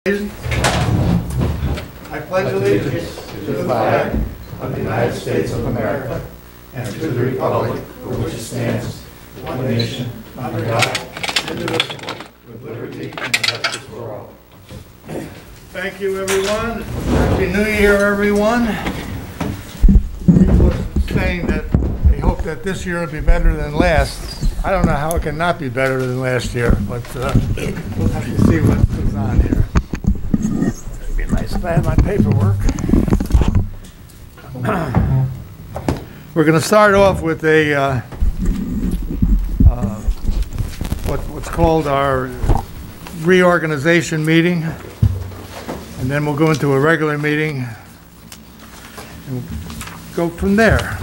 I pledge allegiance to the flag of the United States of America and to the republic for which it stands, one nation, under God, indivisible, with liberty and justice for all. Thank you, everyone. Happy New Year, everyone. People are saying that they hope that this year will be better than last. I don't know how it can not be better than last year, but we'll have to see what goes on here. It'd be nice if I had my paperwork. We're going to start off with a what's called our reorganization meeting, and then we'll go into a regular meeting and go from there.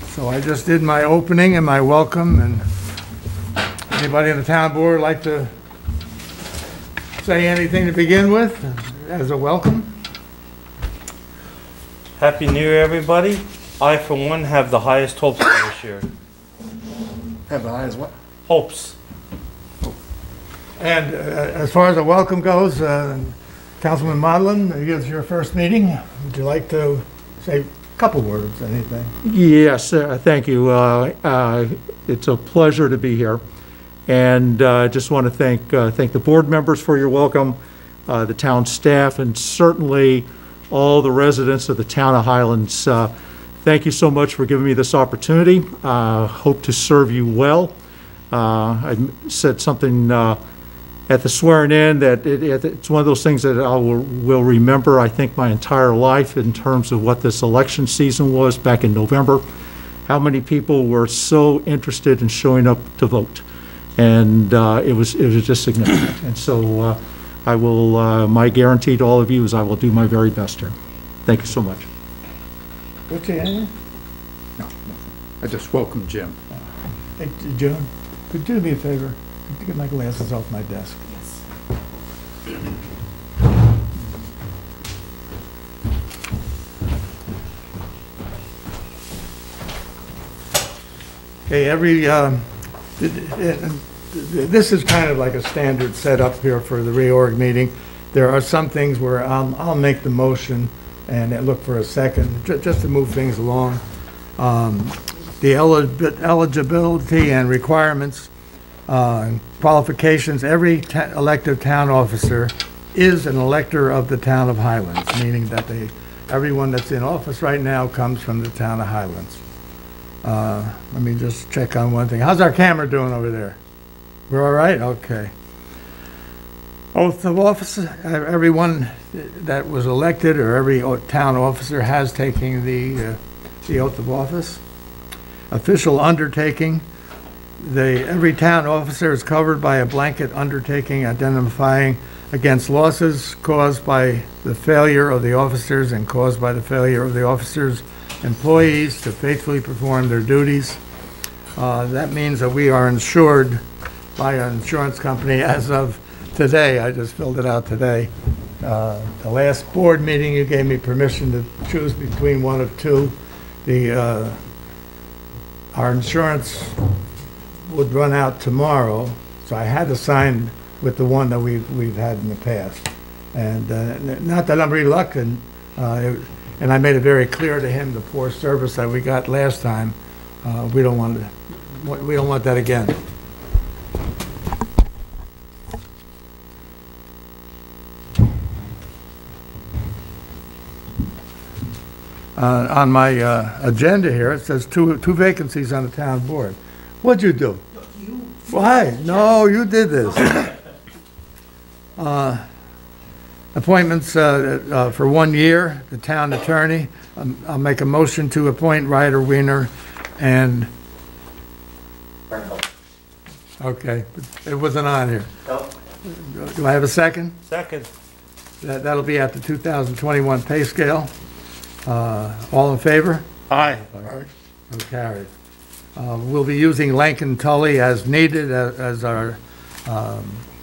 So I just did my opening and my welcome, and anybody on the town board like to say anything to begin with as a welcome? Happy New Year, everybody. I, for one, have the highest hopes for this year. Have the highest what? Hopes. And as far as a welcome goes, Councilman Modlin, it's your first meeting. Would you like to say a couple words, anything? Yes, thank you. It's a pleasure to be here. And I just want to thank the board members for your welcome, the town staff, and certainly all the residents of the town of Highlands. Thank you so much for giving me this opportunity. Hope to serve you well. I said something at the swearing in that it's one of those things that I will remember, I think, my entire life in terms of what this election season was back in November. How many people were so interested in showing up to vote. And it was just significant. And so I will, my guarantee to all of you is I will do my very best here. Thank you so much. What's your name? No, I just welcome Jim. Hey, Joan, could you do me a favor? Could you get my glasses off my desk? Yes. Okay, this is kind of like a standard setup here for the reorg meeting. There are some things where I'll make the motion and look for a second, just to move things along. The eligibility and requirements, qualifications, every elected town officer is an elector of the town of Highlands, meaning that everyone that's in office right now comes from the town of Highlands. Let me just check on one thing. How's our camera doing over there? We're all right? Okay. Oath of office, everyone that was elected or every town officer has taken the oath of office. Official undertaking, every town officer is covered by a blanket undertaking identifying against losses caused by the failure of the officers and caused by the failure of the officers' employees to faithfully perform their duties. That means that we are insured by an insurance company as of today. I just filled it out today. The last board meeting, you gave me permission to choose between one of two. Our insurance would run out tomorrow, so I had to sign with the one that we've had in the past. And not that I'm reluctant, and I made it very clear to him the poor service that we got last time. We don't want that again. On my agenda here, it says two vacancies on the town board. What'd you do? You. Why? No, you did this. Appointments for 1 year, the town attorney. I'll make a motion to appoint Ryder Wiener and... Okay, it wasn't on here. No. Do I have a second? Second. That'll be at the 2021 pay scale. All in favor? Aye. So carried. We'll be using Lankin Tully as needed as our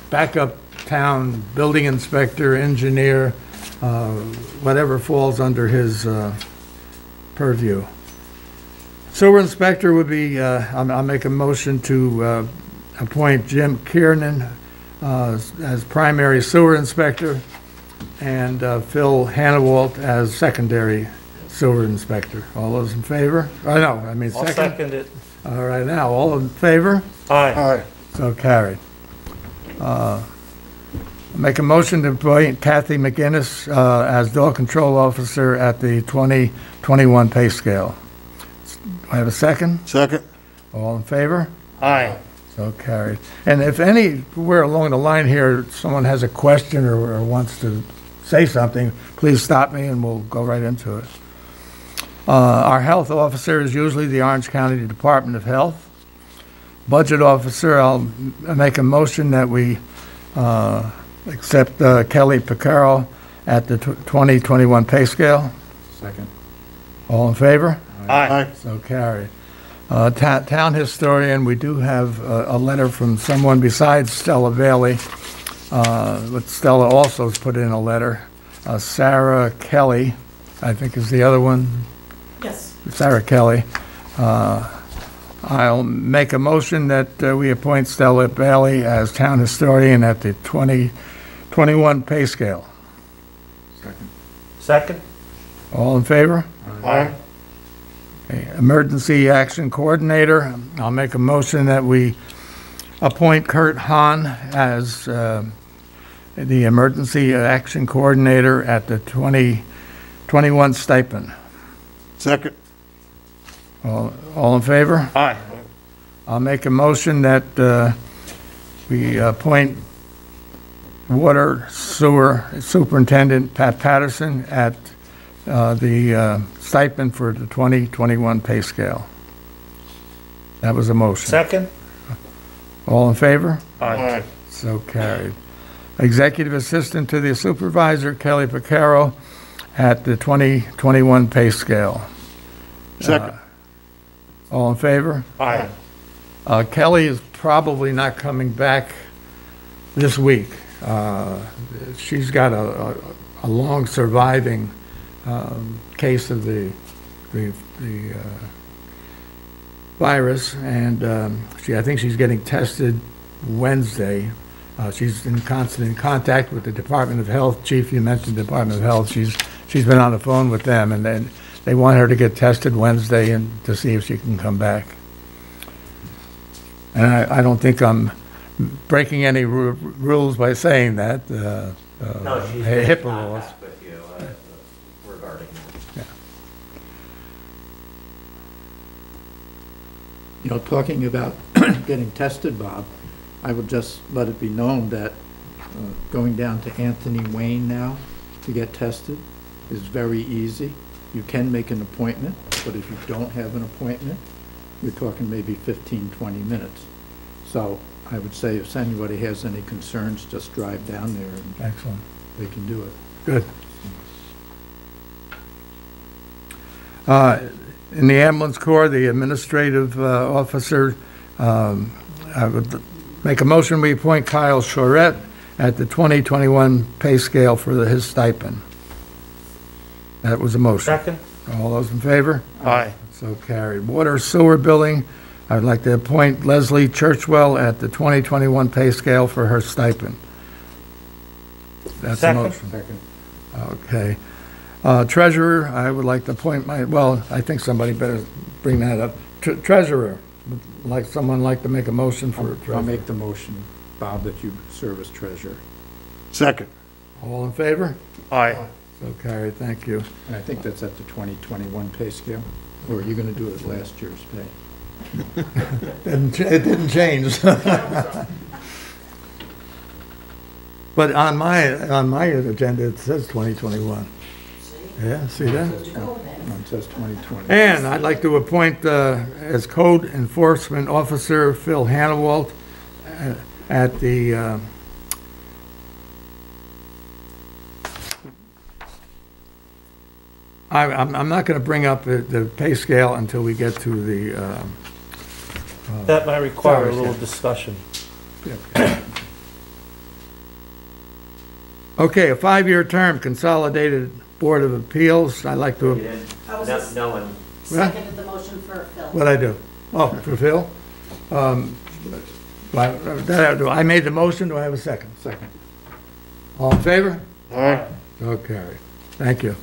backup town building inspector, engineer, whatever falls under his purview. Sewer inspector would be, I'll make a motion to appoint Jim Kiernan as primary sewer inspector, and Phil Hannawalt as secondary sewer inspector. All those in favor? I'll Second. second it. All right, now, all in favor? Aye. So carried. Make a motion to appoint Kathy McGinnis as dog control officer at the 2021 pay scale. Do I have a second? Second. All in favor? Aye. So carried. And if anywhere along the line here, someone has a question or wants to say something, please stop me and we'll go right into it. Our health officer is usually the Orange County Department of Health. Budget officer, I'll make a motion that we accept Kelly Picaro at the 2021 pay scale. Second. All in favor? Aye. So carried. Town historian, we do have a letter from someone besides Stella Bailey. But Stella also has put in a letter. Sarah Kelly, I think is the other one. Yes. Sarah Kelly. I'll make a motion that we appoint Stella Bailey as town historian at the 2021 pay scale. Second. Second? All in favor? Aye. Okay, Emergency Action Coordinator, I'll make a motion that we appoint Kurt Hahn as the Emergency Action Coordinator at the 2021 stipend. Second. All in favor? Aye. I'll make a motion that we appoint Water Sewer Superintendent Pat Patterson at the stipend for the 2021 pay scale. That was a motion. Second? All in favor? Aye. So carried. Executive Assistant to the Supervisor, Kelly Picaro, at the 2021 pay scale. Second. All in favor? Aye. Kelly is probably not coming back this week. She's got a long surviving case of the virus, and I think she's getting tested Wednesday. She's in constant contact with the Department of Health. Chief, you mentioned the Department of Health. She's been on the phone with them, and then they want her to get tested Wednesday and to see if she can come back. And I don't think I'm breaking any rules by saying that. No, she's HIPAA been in rules. contact with you regarding that. You know, talking about getting tested, Bob, I would just let it be known that going down to Anthony Wayne now to get tested is very easy. You can make an appointment, but if you don't have an appointment, you're talking maybe 15, 20 minutes. So I would say if anybody has any concerns, just drive down there and Excellent. they can do it. Good. In the ambulance corps, the administrative officer, I would make a motion, we appoint Kyle Charette at the 2021 pay scale for his stipend. That was a motion. Second? All those in favor? Aye. So carried. Water sewer billing, I'd like to appoint Leslie Churchwell at the 2021 pay scale for her stipend. That's a Second. motion. Second. Okay. Treasurer, I would like to appoint I think somebody better bring that up. Treasurer, would someone like to make a motion for treasurer? I'll make the motion, Bob, that you serve as treasurer. Second. All in favor? Aye. So carried, thank you. And I think that's at the 2021 pay scale, or are you going to do it at last year's pay? It didn't change. But on my agenda, it says 2021. Yeah, see that? No, it says 2020. And I'd like to appoint as Code Enforcement Officer Phil Hannawalt at the I'm not going to bring up the pay scale until we get to the That might require a Sorry, little yeah. discussion. okay, a 5-year term, Consolidated Board of Appeals. I'd like You to, didn't, I was no, just- no one, Seconded the motion for Phil. what'd I do? Oh, for Phil? I made the motion, do I have a second? Second. All in favor? Aye. So carried. Thank you.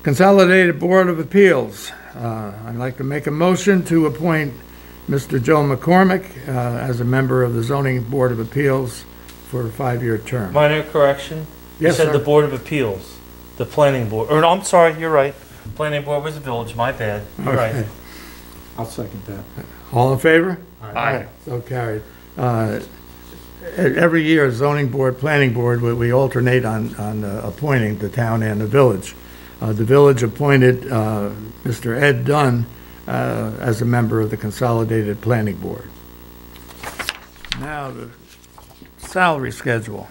Consolidated Board of Appeals. I'd like to make a motion to appoint Mr. Joe McCormick as a member of the Zoning Board of Appeals for a 5-year term. Minor correction. You Yes, said the sir. Board of Appeals, the Planning Board, or no, I'm sorry, you're right. Planning Board was the village, my bad. You're Okay. right. I'll second that. All in favor? Aye. So carried. Every year, Zoning Board, Planning Board, we alternate on appointing the town and the village. The village appointed Mr. Ed Dunn as a member of the Consolidated Planning Board. Now, the salary schedule.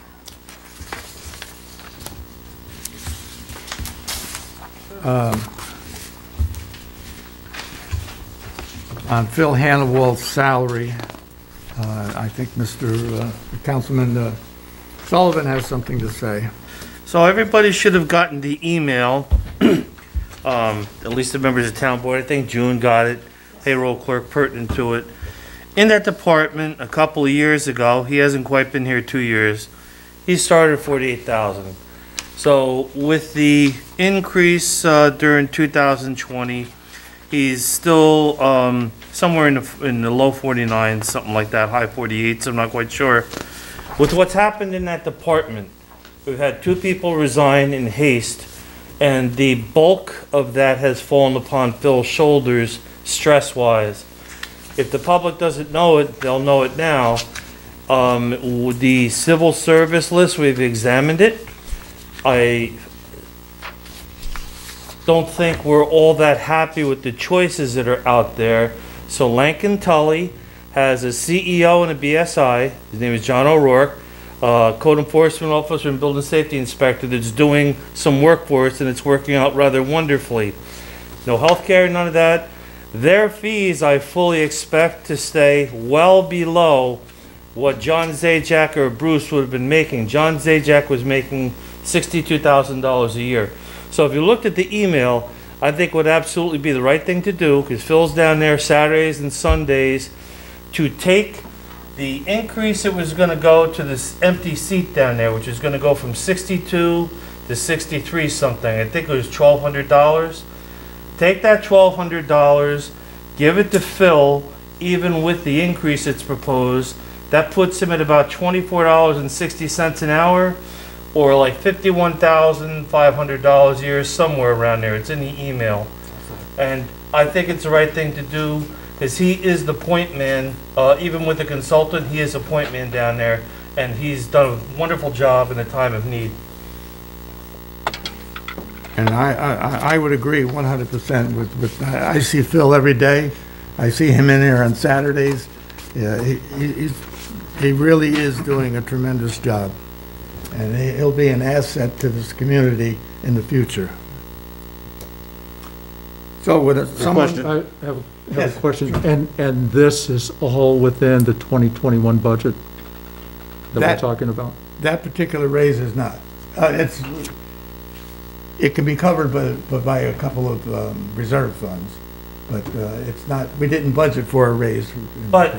On Phil Hannawald's salary, I think Mr. Councilman Sullivan has something to say. So everybody should have gotten the email, at least the members of the town board. I think June got it, payroll clerk pertinent to it. In that department, a couple of years ago, he hasn't quite been here 2 years, he started at 48,000. So with the increase during 2020, he's still somewhere in the low 49s, something like that, high 48s, I'm not quite sure. With what's happened in that department, we've had 2 people resign in haste, and the bulk of that has fallen upon Phil's shoulders, stress-wise. If the public doesn't know it, they'll know it now. The civil service list, we've examined it. I don't think we're all that happy with the choices that are out there. So Lankin Tully has a CEO and a BSI. His name is John O'Rourke. Code enforcement officer and building safety inspector that's doing some work for us, and it's working out rather wonderfully. No health care, none of that. Their fees, I fully expect to stay well below what John Zajac or Bruce would have been making. John Zajac was making $62,000 a year. So if you looked at the email, I think it would absolutely be the right thing to do, because Phil's down there Saturdays and Sundays, to take the increase that was going to go to this empty seat down there, which is going to go from 62 to 63 something. I think it was $1,200. Take that $1,200, give it to Phil, even with the increase that's proposed. That puts him at about $24.60 an hour, or like $51,500 a year, somewhere around there. It's in the email. And I think it's the right thing to do, because he is the point man. Even with the consultant, he is a point man down there, and he's done a wonderful job in a time of need. And I would agree 100% with, I see Phil every day. I see him in there on Saturdays. Yeah, he really is doing a tremendous job. And he'll be an asset to this community in the future. So with someone... question. I have Yes, a question, and this is all within the 2021 budget that we're That- talking about? That particular raise is not. It can be covered by a couple of reserve funds, but it's not, we didn't budget for a raise. But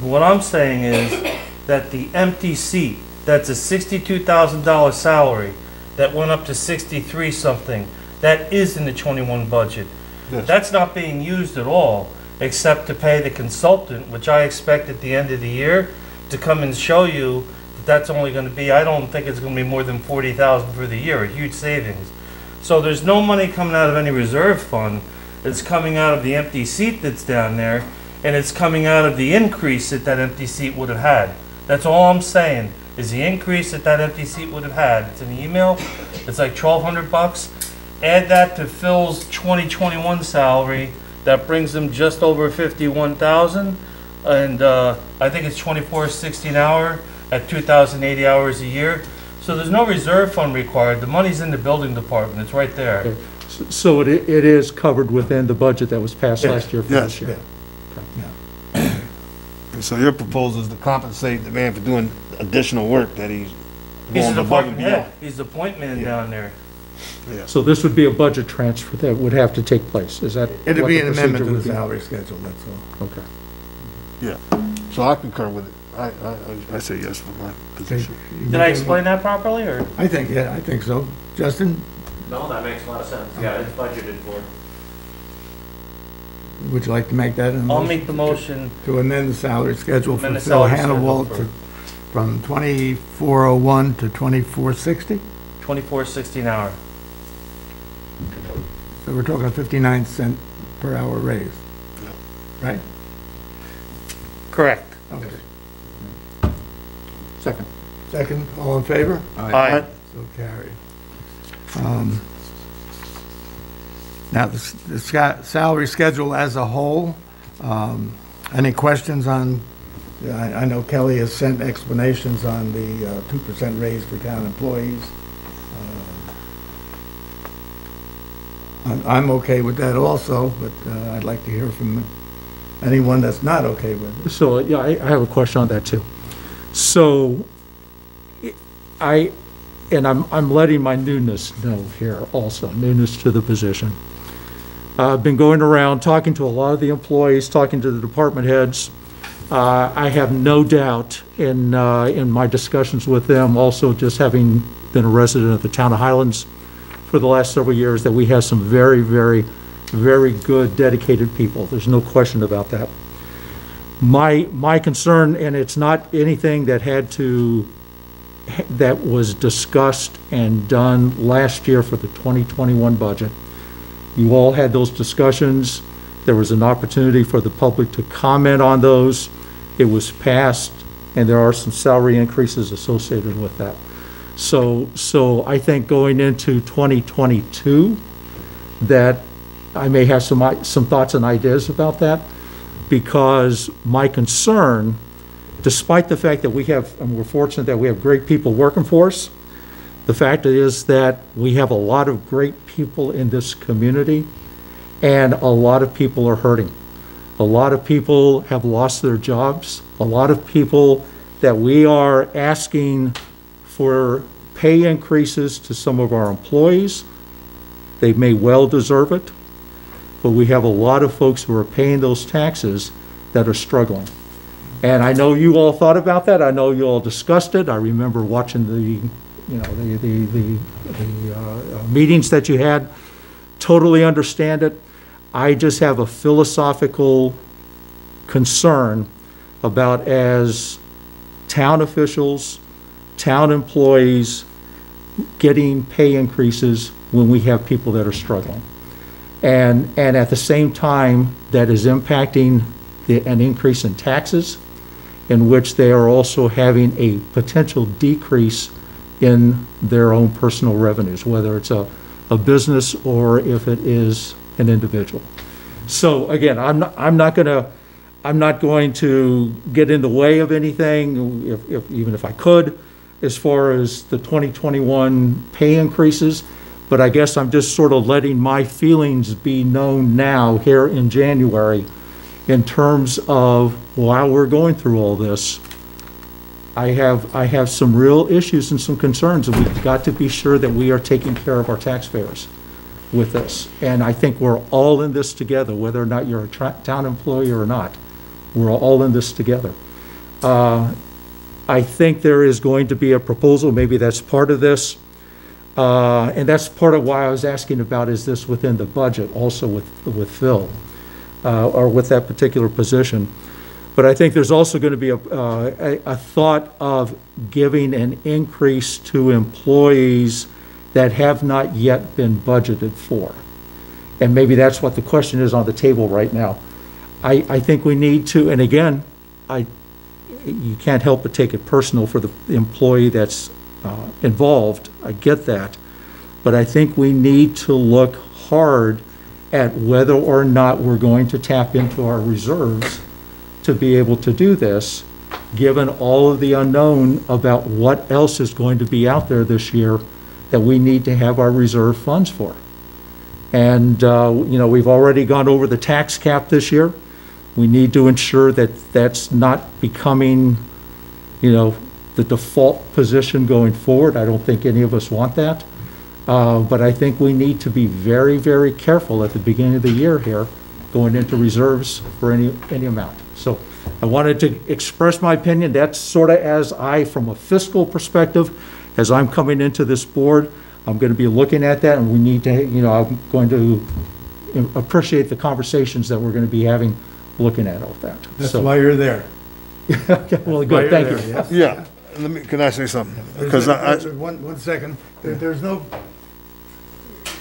what I'm saying is that the empty seat, that's a $62,000 salary, that went up to 63 something, that is in the 21 budget. Yes. That's not being used at all, except to pay the consultant, which I expect at the end of the year to come and show you that that's only going to be, I don't think it's going to be more than 40,000 for the year, a huge savings. So there's no money coming out of any reserve fund. It's coming out of the empty seat that's down there, and it's coming out of the increase that that empty seat would have had. That's all I'm saying, is the increase that that empty seat would have had. It's in the email. It's like $1,200. Add that to Phil's 2021 salary, that brings him just over 51,000, and I think it's $24.60 an hour at 2,080 hours a year. So there's no reserve fund required. The money's in the building department. It's right there. Okay. So it is covered within the budget that was passed last year for Yes. this year? So your proposal is to compensate the man for doing additional work that he's He's going the above and department beyond. head. He's the point man down there. So this would be a budget transfer that would have to take place, is that? It'd what be the an amendment procedure to the would be? salary schedule, that's all. Okay. Yeah, so I concur with it. I say yes for my position. Did I explain that properly, or? I think so. Justin, No, that makes a lot of sense. Yeah, it's budgeted for. would you like to make that a motion? I'll make the motion. To amend the salary schedule for Amend the Phil salary schedule Hannibal for- to, from 2401 to 2460? 24.60 an hour. So we're talking a 59-cent per hour raise, right? Correct. Okay. Second. Second, all in favor? Aye. So carried. Now, the salary schedule as a whole, any questions on, I know Kelly has sent explanations on the 2% raise for town employees. I'm okay with that also, but I'd like to hear from anyone that's not okay with it. So, yeah, I have a question on that too. So, I'm letting my newness know here also, newness to the position. I've been going around talking to a lot of the employees, talking to the department heads. I have no doubt in my discussions with them, also just having been a resident of the town of Highlands for the last several years, that we have some very, very, very good, dedicated people. There's no question about that. My concern, and it's not anything that was discussed and done last year for the 2021 budget. You all had those discussions. There was an opportunity for the public to comment on those. It was passed, and there are some salary increases associated with that. So I think going into 2022, that I may have some thoughts and ideas about that, because my concern, despite the fact that we're fortunate that we have great people working for us, the fact is that we have a lot of great people in this community, and a lot of people are hurting. A lot of people have lost their jobs. A lot of people that we are asking for pay increases to some of our employees. They may well deserve it, but we have a lot of folks who are paying those taxes that are struggling. And I know you all thought about that. I know you all discussed it. I remember watching the meetings that you had. Totally understand it. I just have a philosophical concern about, as town officials, town employees, getting pay increases when we have people that are struggling. And at the same time, that is impacting an increase in taxes, in which they are also having a potential decrease in their own personal revenues, whether it's a business or if it is an individual. So again, I'm not going to get in the way of anything, even if I could, as far as the 2021 pay increases. But I guess I'm just sort of letting my feelings be known now here in January, in terms of, while we're going through all this, I have some real issues and some concerns, and we've got to be sure that we are taking care of our taxpayers with this. And I think we're all in this together, whether or not you're a town employee or not. We're all in this together. I think there is going to be a proposal, maybe that's part of this, and that's part of why I was asking about, is this within the budget also with Phil, or with that particular position. But I think there's also going to be a thought of giving an increase to employees that have not yet been budgeted for. And maybe that's what the question is on the table right now. I think we need to, and again, you can't help but take it personal for the employee that's involved. I get that. But I think we need to look hard at whether or not we're going to tap into our reserves to be able to do this, given all of the unknown about what else is going to be out there this year that we need to have our reserve funds for. And, we've already gone over the tax cap this year. We need to ensure that that's not becoming, the default position going forward. I don't think any of us want that. But I think we need to be very, very careful at the beginning of the year here, going into reserves for any amount. So I wanted to express my opinion. That's sort of from a fiscal perspective, as I'm coming into this board, I'm going to be looking at that, and we need to, I'm going to appreciate the conversations that we're going to be having, looking at all that. That's why you're there. Okay, well, good, thank you. Yes. Yeah, can I say something? Because One second. There's no,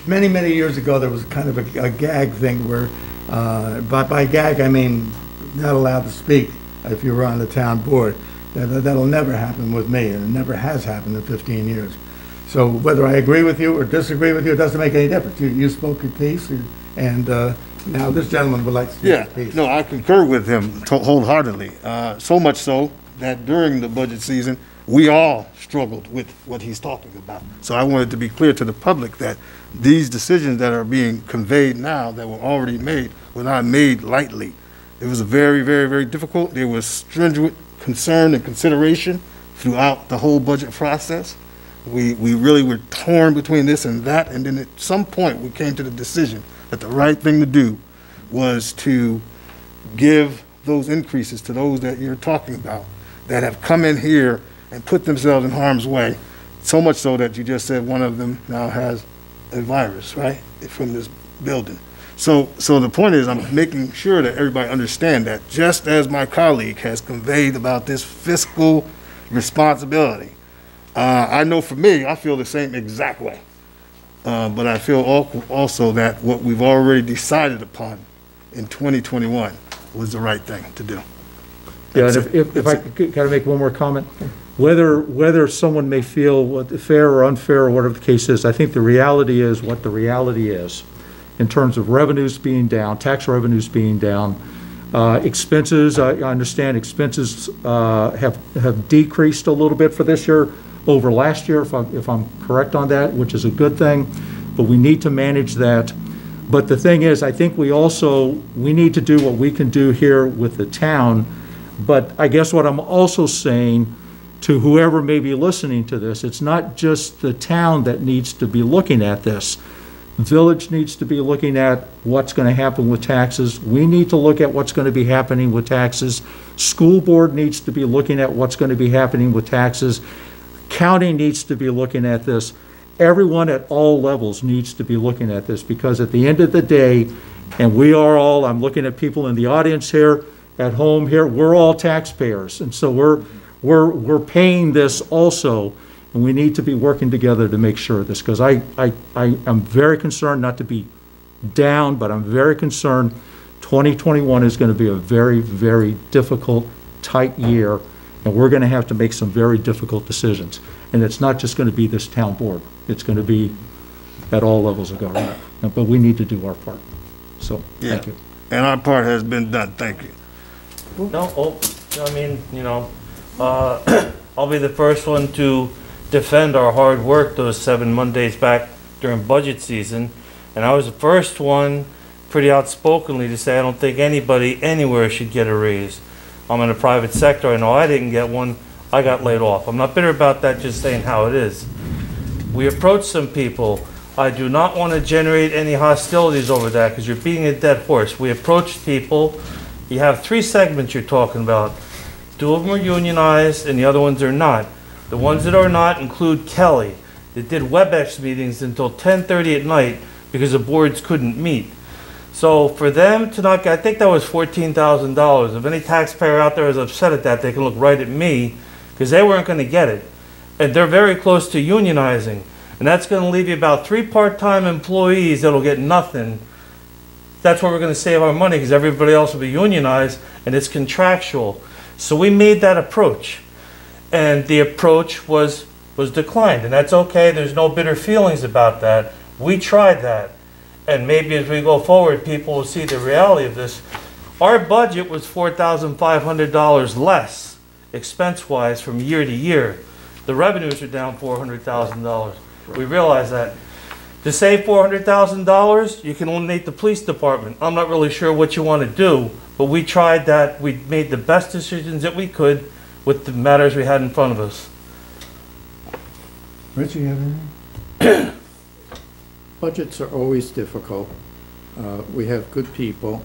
many years ago, there was kind of a gag thing where, by gag, I mean not allowed to speak if you were on the town board. That'll never happen with me, and it never has happened in 15 years. So whether I agree with you or disagree with you, it doesn't make any difference. You spoke your piece, and now this gentleman would like to speak his piece. No, I concur with him wholeheartedly. So much so that during the budget season, we all struggled with what he's talking about. So I wanted to be clear to the public that these decisions that are being conveyed now that were already made were not made lightly. It was very, very, very difficult. There was stringent concern and consideration throughout the whole budget process. We really were torn between this and that, and then at some point we came to the decision that the right thing to do was to give those increases to those that you're talking about that have come in here and put themselves in harm's way, so much so that you just said one of them now has a virus, right, from this building. So the point is, I'm making sure that everybody understand that just as my colleague has conveyed about this fiscal responsibility, I know for me, I feel the same exact way. But I feel also that what we've already decided upon in 2021 was the right thing to do. Yeah, and if I could kind of make one more comment, whether someone may feel fair or unfair or whatever the case is, I think the reality is what the reality is in terms of revenues being down, tax revenues being down, expenses. I understand expenses have decreased a little bit for this year over last year, if I'm correct on that, which is a good thing, but we need to manage that. But the thing is, I think we need to do what we can do here with the town. But I guess what I'm also saying to whoever may be listening to this, it's not just the town that needs to be looking at this. The village needs to be looking at what's going to happen with taxes. We need to look at what's going to be happening with taxes. School board needs to be looking at what's going to be happening with taxes. County needs to be looking at this. Everyone at all levels needs to be looking at this, because at the end of the day, and we are all, I'm looking at people in the audience here, at home here, we're all taxpayers. And so we're paying this also, and we need to be working together to make sure of this, because I'm very concerned, not to be down, but I'm very concerned 2021 is going to be a very, very difficult, tight year. And we're going to have to make some very difficult decisions. And it's not just going to be this town board. It's going to be at all levels of government. But we need to do our part. So, thank you. And our part has been done. Thank you. No, I mean, I'll be the first one to defend our hard work those 7 Mondays back during budget season. And I was the first one pretty outspokenly to say I don't think anybody anywhere should get a raise. I'm in the private sector. I know I didn't get one. I got laid off. I'm not bitter about that, just saying how it is. We approached some people. I do not want to generate any hostilities over that, because you're beating a dead horse. We approached people. You have 3 segments you're talking about. 2 of them are unionized and the other ones are not. The ones that are not include Kelly, that did WebEx meetings until 10:30 at night because the boards couldn't meet. So for them to not get, I think that was $14,000. If any taxpayer out there is upset at that, they can look right at me, because they weren't going to get it. And they're very close to unionizing. And that's going to leave you about 3 part-time employees that'll get nothing. That's where we're going to save our money, because everybody else will be unionized, and it's contractual. So we made that approach. And the approach was declined. And that's okay. There's no bitter feelings about that. We tried that. And maybe as we go forward, people will see the reality of this. Our budget was $4,500 less, expense-wise, from year to year. The revenues are down $400,000. We realize that. To save $400,000, you can eliminate the police department. I'm not really sure what you want to do, but we tried that. We made the best decisions that we could with the matters we had in front of us. Richie, you have anything? Budgets are always difficult. We have good people.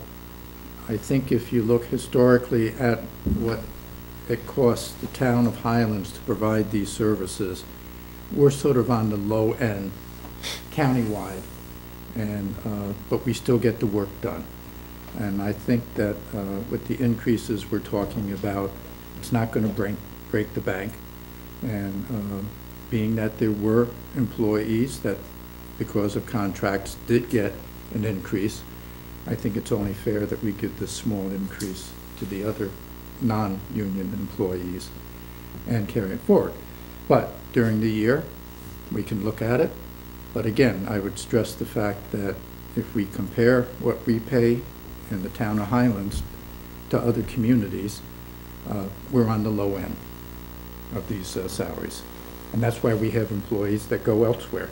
I think if you look historically at what it costs the town of Highlands to provide these services, we're sort of on the low end countywide, and, but we still get the work done. And I think that with the increases we're talking about, it's not going to break the bank. And being that there were employees that, because of contracts, did get an increase, I think it's only fair that we give this small increase to the other non-union employees and carry it forward. But during the year, we can look at it. But again, I would stress the fact that if we compare what we pay in the town of Highlands to other communities, we're on the low end of these salaries. And that's why we have employees that go elsewhere.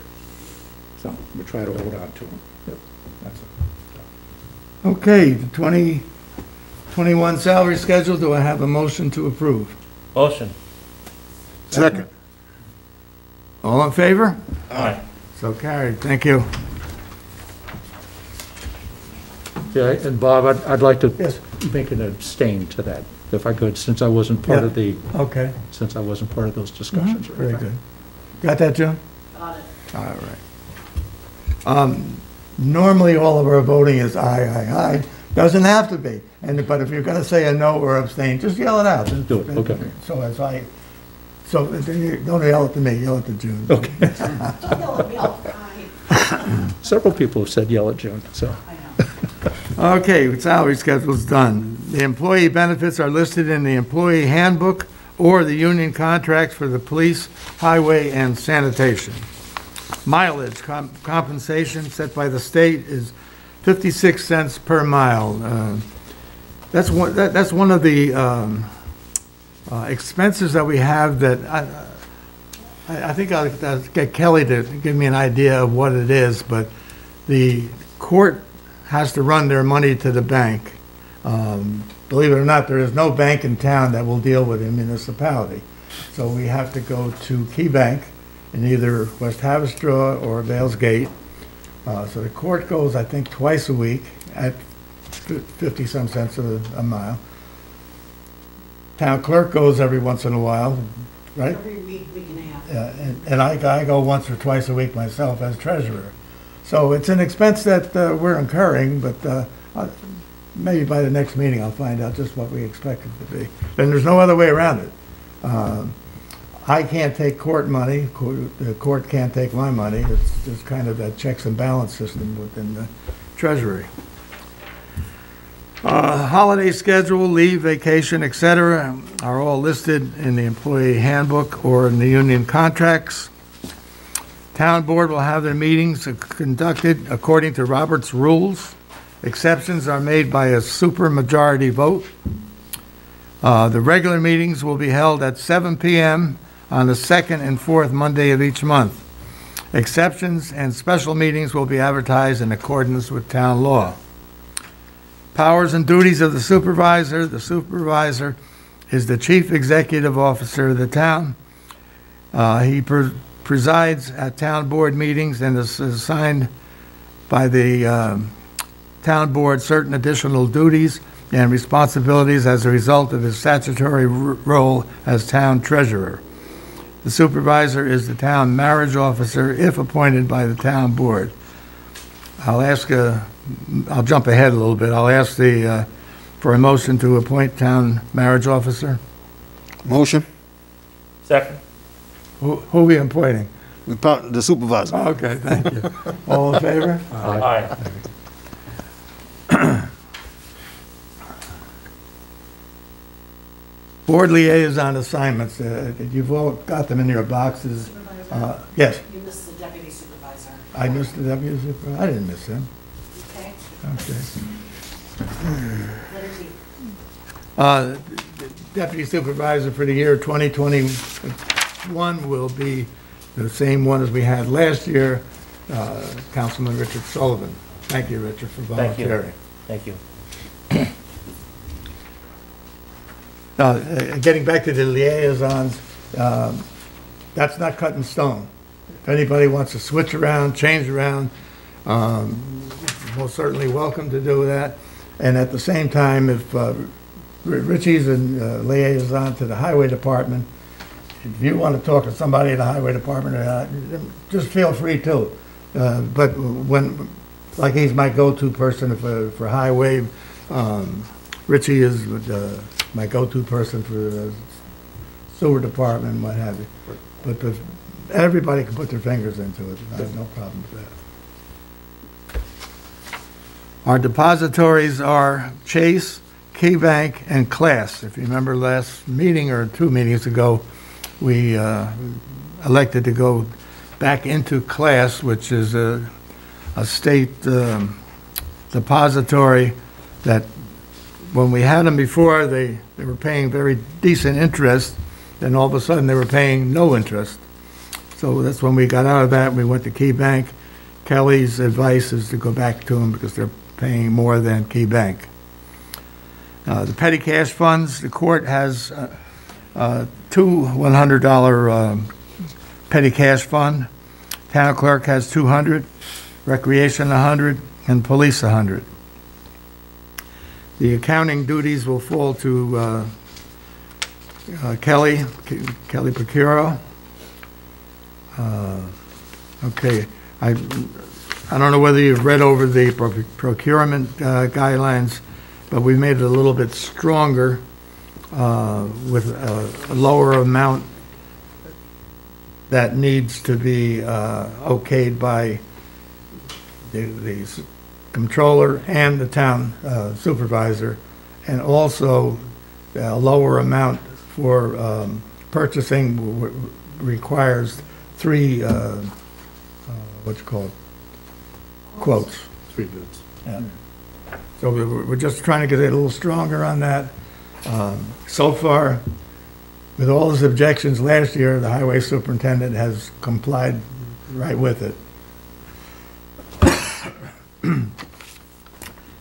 So we try to hold on to them. Yep, that's it. Okay, the 2021 salary schedule, do I have a motion to approve? Motion. Second. All in favor? Aye. So carried, thank you. Yeah, and Bob, I'd like to Yes. make an abstain to that, if I could, since I wasn't part of Yeah. Okay, since I wasn't part of those discussions. very good. Got that, June? Got it. All right. Normally, all of our voting is aye. Doesn't have to be. But if you're going to say a no or abstain, just yell it out. Do it, okay. So then you don't yell it to me, yell it to June. Okay. Don't yell at me all the time. Several people have said yell at June, so. I know. Okay, salary schedule's done. The employee benefits are listed in the employee handbook or the union contracts for the police, highway, and sanitation. Mileage compensation set by the state is 56 cents per mile. That's one of the expenses that we have that I think I'll get Kelly to give me an idea of what it is, but the court has to run their money to the bank. Believe it or not, there is no bank in town that will deal with a municipality. So we have to go to Key Bank in either West Haverstraw or Vales Gate. So the court goes, I think, twice a week at 50-some cents a mile. Town clerk goes every once in a while, right? Every week and a half. Yeah, and I go once or twice a week myself as treasurer. So it's an expense that we're incurring, but maybe by the next meeting I'll find out just what we expect it to be. And there's no other way around it. I can't take court money, the court can't take my money. It's just kind of that checks and balance system within the treasury. Holiday schedule, leave, vacation, etc. are all listed in the employee handbook or in the union contracts. Town board will have their meetings conducted according to Robert's rules. Exceptions are made by a supermajority vote. The regular meetings will be held at 7 p.m. on the second and fourth Monday of each month. Exceptions and special meetings will be advertised in accordance with town law. Powers and duties of the supervisor. The supervisor is the chief executive officer of the town. He presides at town board meetings and is assigned by the town board certain additional duties and responsibilities as a result of his statutory role as town treasurer. The supervisor is the town marriage officer if appointed by the town board. I'll jump ahead a little bit. I'll ask for a motion to appoint town marriage officer. Motion. Second. Who are we appointing? The supervisor. Okay, thank you. All in favor? Aye. Board liaison assignments, you've all got them in your boxes. Supervisor, Yes, you missed the deputy supervisor. I missed the deputy supervisor. I didn't miss him. Okay? Okay. Letter D. Deputy supervisor for the year 2021 will be the same one as we had last year, Councilman Richard Sullivan. Thank you, Richard, for Thank you. volunteering. Thank you. Getting back to the liaisons, that's not cut in stone. If anybody wants to switch around, change around, most certainly welcome to do that. And at the same time, if Richie's a liaison to the highway department, if you want to talk to somebody in the highway department, just feel free to. But when, like he's my go-to person for highway, Richie is my go-to person for the sewer department and what have you. But everybody can put their fingers into it. I have no problem with that. Our depositories are Chase, Key Bank, and Class. If you remember last meeting or 2 meetings ago, we elected to go back into Class, which is a state depository that when we had them before, they were paying very decent interest, then all of a sudden they were paying no interest. So that's when we got out of that, we went to Key Bank. Kelly's advice is to go back to them because they're paying more than Key Bank. The petty cash funds, the court has two $100 petty cash fund. Town clerk has 200, recreation 100, and police 100. The accounting duties will fall to Kelly Procuro. Okay, I don't know whether you've read over the procurement guidelines, but we made it a little bit stronger with a lower amount that needs to be okayed by the controller and the town supervisor, and also a lower amount for purchasing requires 3 quotes. 3 bids. Yeah. So we're just trying to get it a little stronger on that. So far, with all his objections last year, the highway superintendent has complied right with it.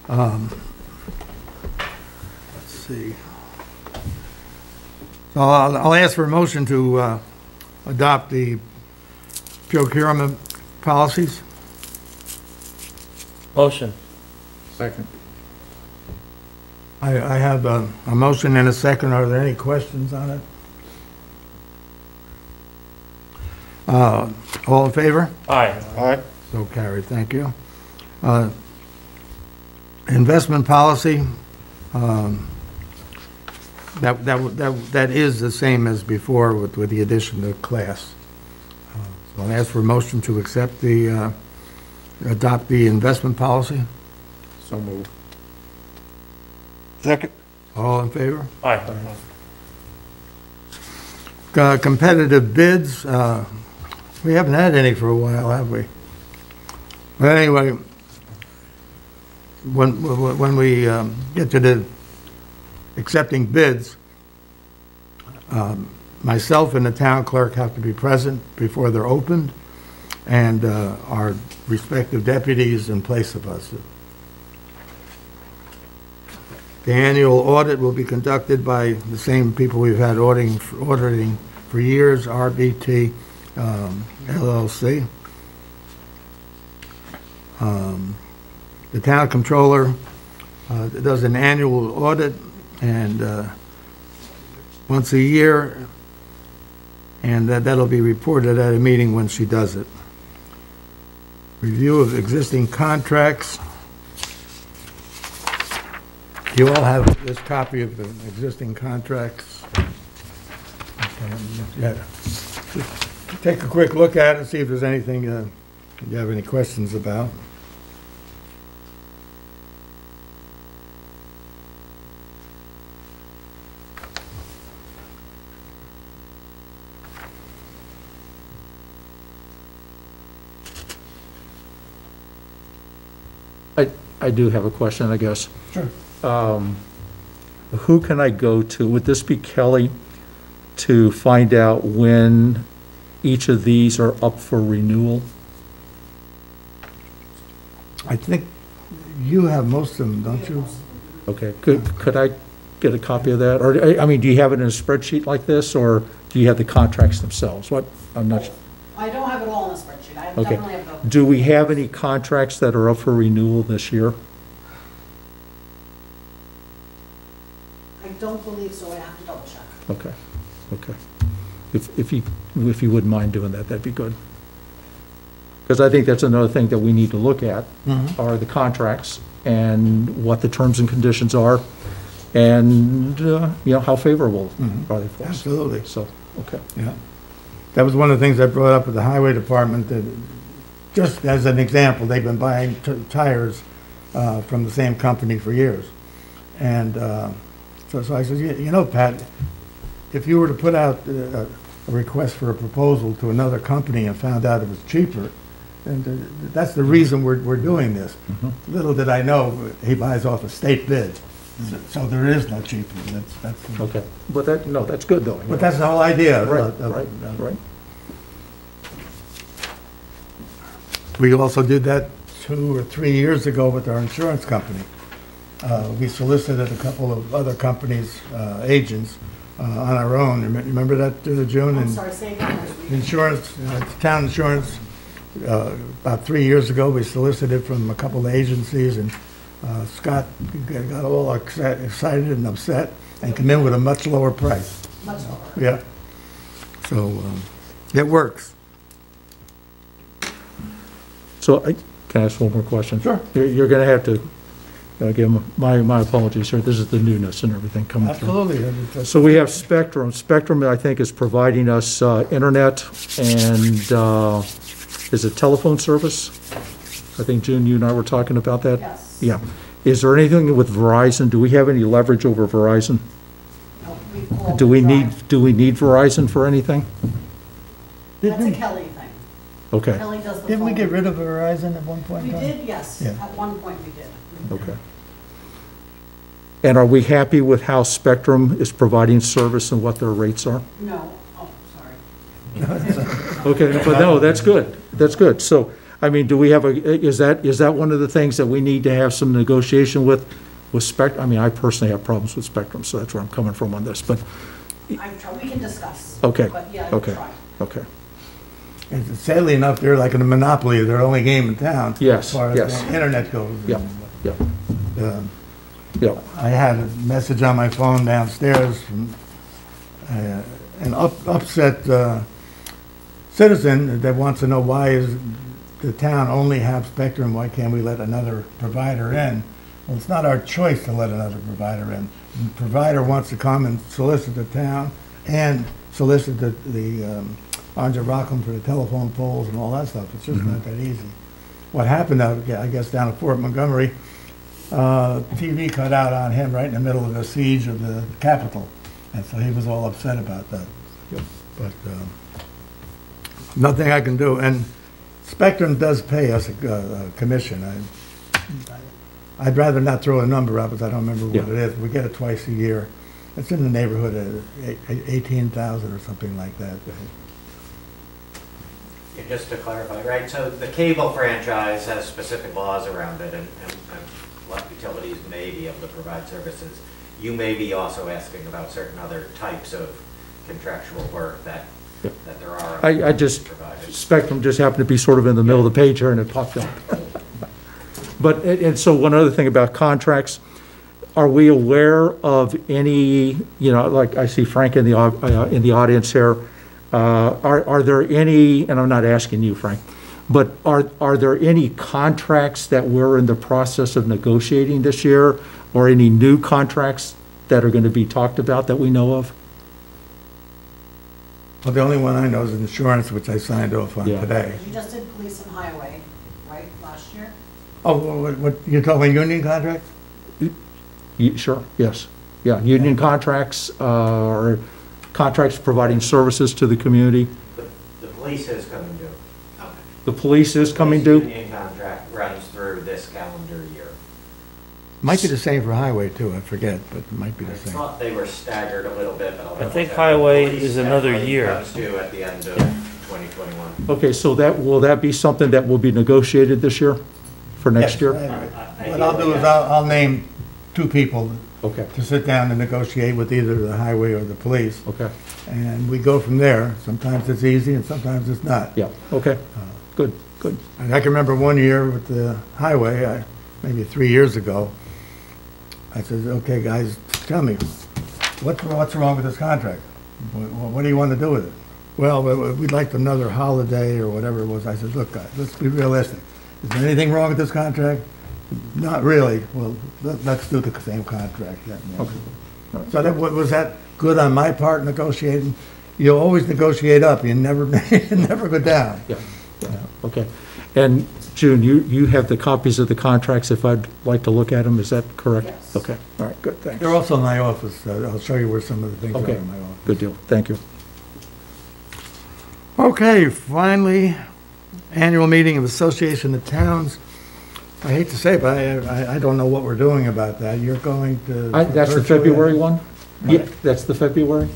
Let's see. So I'll ask for a motion to adopt the procurement policies. Motion. Second. I have a motion and a second. Are there any questions on it? All in favor? Aye. All right. So carried, thank you. Investment policy, that is the same as before with the addition of Class. So I'll ask for a motion to accept adopt the investment policy. So moved. Second. All in favor? Aye. Competitive bids, we haven't had any for a while, have we? But anyway, when we get to the accepting bids, myself and the town clerk have to be present before they're opened, and our respective deputies in place of us. The annual audit will be conducted by the same people we've had auditing for years, RBT LLC. The town controller does an annual audit, and once a year, and that'll be reported at a meeting when she does it. Review of existing contracts. You all have this copy of the existing contracts. Okay, yeah. Just take a quick look at it, see if there's anything you have any questions about. I do have a question, I guess. Sure. Who can I go to? Would this be Kelly to find out when each of these are up for renewal? I think you have most of them, don't you? Okay, could I get a copy of that? Or, I mean, do you have it in a spreadsheet like this, or do you have the contracts themselves? What, I'm not, I don't have it all in a spreadsheet. I okay. definitely have the. Do we have any contracts that are up for renewal this year? Okay, okay. If you wouldn't mind doing that, that'd be good. Because I think that's another thing that we need to look at, are the contracts and what the terms and conditions are, and, how favorable are they for us. Absolutely. So, okay. Yeah. That was one of the things I brought up with the highway department, that just as an example, they've been buying tires from the same company for years. And so I said, Pat, if you were to put out a request for a proposal to another company and found out it was cheaper, and that's the reason we're doing this. Little did I know, he buys off a state bid, so there is no cheaper. That's Okay, but that's good though. But that's the whole idea. Right. We also did that 2 or 3 years ago with our insurance company. We solicited a couple of other companies' agents on our own. Remember that, June? I'm sorry, say again. Insurance, town insurance. About 3 years ago, we solicited from a couple of agencies, and Scott got all excited and upset and come in with a much lower price. Much lower. Yeah. So it works. So can I ask one more question? Sure. You're going to have to give my apologies here. This is the newness and everything coming through. Absolutely. So we have Spectrum. Spectrum, I think, is providing us internet and is it telephone service? I think, June, you and I were talking about that? Yes. Yeah. Is there anything with Verizon? Do we have any leverage over Verizon? No, we called Do we the need Verizon for anything? That's a Kelly thing. Okay, Kelly does the Didn't we phone. get rid of Verizon at one point We in time? did, yes. Yeah. At one point we did. okay. And are we happy with how Spectrum is providing service and what their rates are? No, oh, sorry. Okay, but no, that's good. That's good. So, I mean, do we have is that one of the things that we need to have some negotiation with Spectrum? I mean, I personally have problems with Spectrum, so that's where I'm coming from on this, but, I've tried, we can discuss. okay, But yeah, I've okay, tried. okay. And sadly enough, they're like a monopoly. They're the only game in town. Yes, As far as yes. the internet goes. Yeah, yeah, Uh, yeah. I had a message on my phone downstairs from an upset citizen that wants to know why is the town only have Spectrum, why can't we let another provider in? Well, it's not our choice to let another provider in. The provider wants to come and solicit the town and solicit the Anja Rockham for the telephone poles and all that stuff. It's just not that easy. What happened, I guess, down at Fort Montgomery, TV cut out on him right in the middle of the siege of the Capitol. And so he was all upset about that. But nothing I can do. And Spectrum does pay us a commission. I'd rather not throw a number out, because I don't remember what Yeah. it is. We get it twice a year. It's in the neighborhood of 18,000 or something like that. Yeah, just to clarify, right, so the cable franchise has specific laws around it, and what utilities may be able to provide services. You may be also asking about certain other types of contractual work that there are. I just, provided. Spectrum just happened to be sort of in the middle of the page here and it popped up. But, and so one other thing about contracts, are we aware of any, like I see Frank in the audience here, are there any, and I'm not asking you, Frank, but are there any contracts that we're in the process of negotiating this year, or any new contracts that are going to be talked about that we know of? Well, the only one I know is insurance, which I signed off on Yeah. today. You just did police and highway, right, last year? Oh, what you're talking union contracts? Sure, yes. Yeah, union contracts, or contracts providing services to the community. The police is coming due. The police is coming Police due? union contract runs through this calendar year. Might be the same for highway too, I forget, but it might be I the same. thought they were staggered a little bit, but I'll I think double check. highway Police is another definitely year. comes due at the end of 2021. Okay, so will that be something that will be negotiated this year, for next Yes, year? What I'll do is I'll name 2 people Okay, to sit down and negotiate with either the highway or the police, okay, and we go from there. Sometimes it's easy and sometimes it's not. yeah, okay, good, good. And I can remember one year with the highway, maybe 3 years ago, I said, okay, guys, tell me, what's wrong with this contract? What do you want to do with it? Well, we'd like another holiday or whatever it was. I said, look, guys, let's be realistic. Is there anything wrong with this contract? Not really. Well, let's do the same contract. Yeah. Okay. So was that good on my part negotiating? You always negotiate up. You never you never go down. Yeah, okay. And June, you have the copies of the contracts if I'd like to look at them, is that correct? Yes. Okay, all right, good, thanks. They're also in my office. I'll show you where some of the things are Okay. in my office. Good deal, thank you. Okay, finally, annual meeting of Association of Towns. I hate to say it, but I don't know what we're doing about that. You're going to... That's the February one? Yeah, that's the February?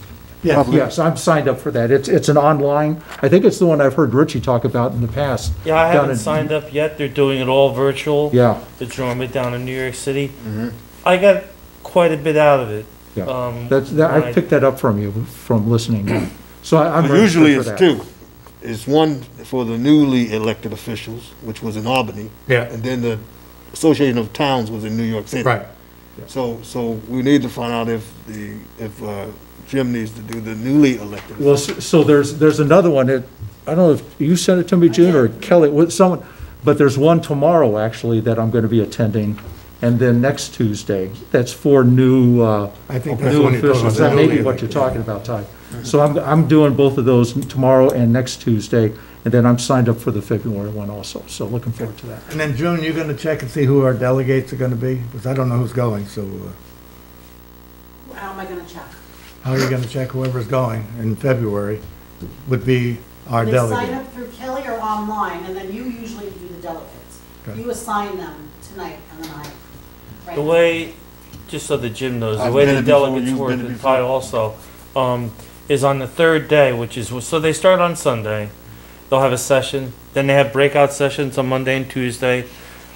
Yes. Yes, I'm signed up for that. It's an online, I think it's the one I've heard Richie talk about in the past. Yeah, I Done haven't it- signed up yet. They're doing it all virtual. Yeah, It's normally down in New York City. I got quite a bit out of it. yeah. When I picked that up from you, from listening. So I'm But usually registered it's for that. two. It's one for the newly elected officials, which was in Albany, Yeah, and then the Association of Towns was in New York City. right. So we need to find out if Jim needs to do the newly elected. Well, so there's another one, I don't know if you sent it to me, June, or Kelly, with someone, but there's one tomorrow, actually, that I'm gonna be attending, and then next Tuesday, that's for new, I think that's new what you're talking officials, about. that may be what you're talking about, Ty. So I'm doing both of those tomorrow and next Tuesday, and then I'm signed up for the February one also, so looking forward to that. And then June, you're going to check and see who our delegates are going to be? Because I don't know who's going, so How am I gonna check? how are you going to check whoever's going in February would be our They sign delegate? up through Kelly or online, and then you usually do the delegates. Okay. You assign them tonight, and then I. The way, just so that Jim knows, the I've way been the it before, delegates you've work, been it and before. Ty also, is on the third day, which is, so they start on Sunday. They'll have a session, then they have breakout sessions on Monday and Tuesday.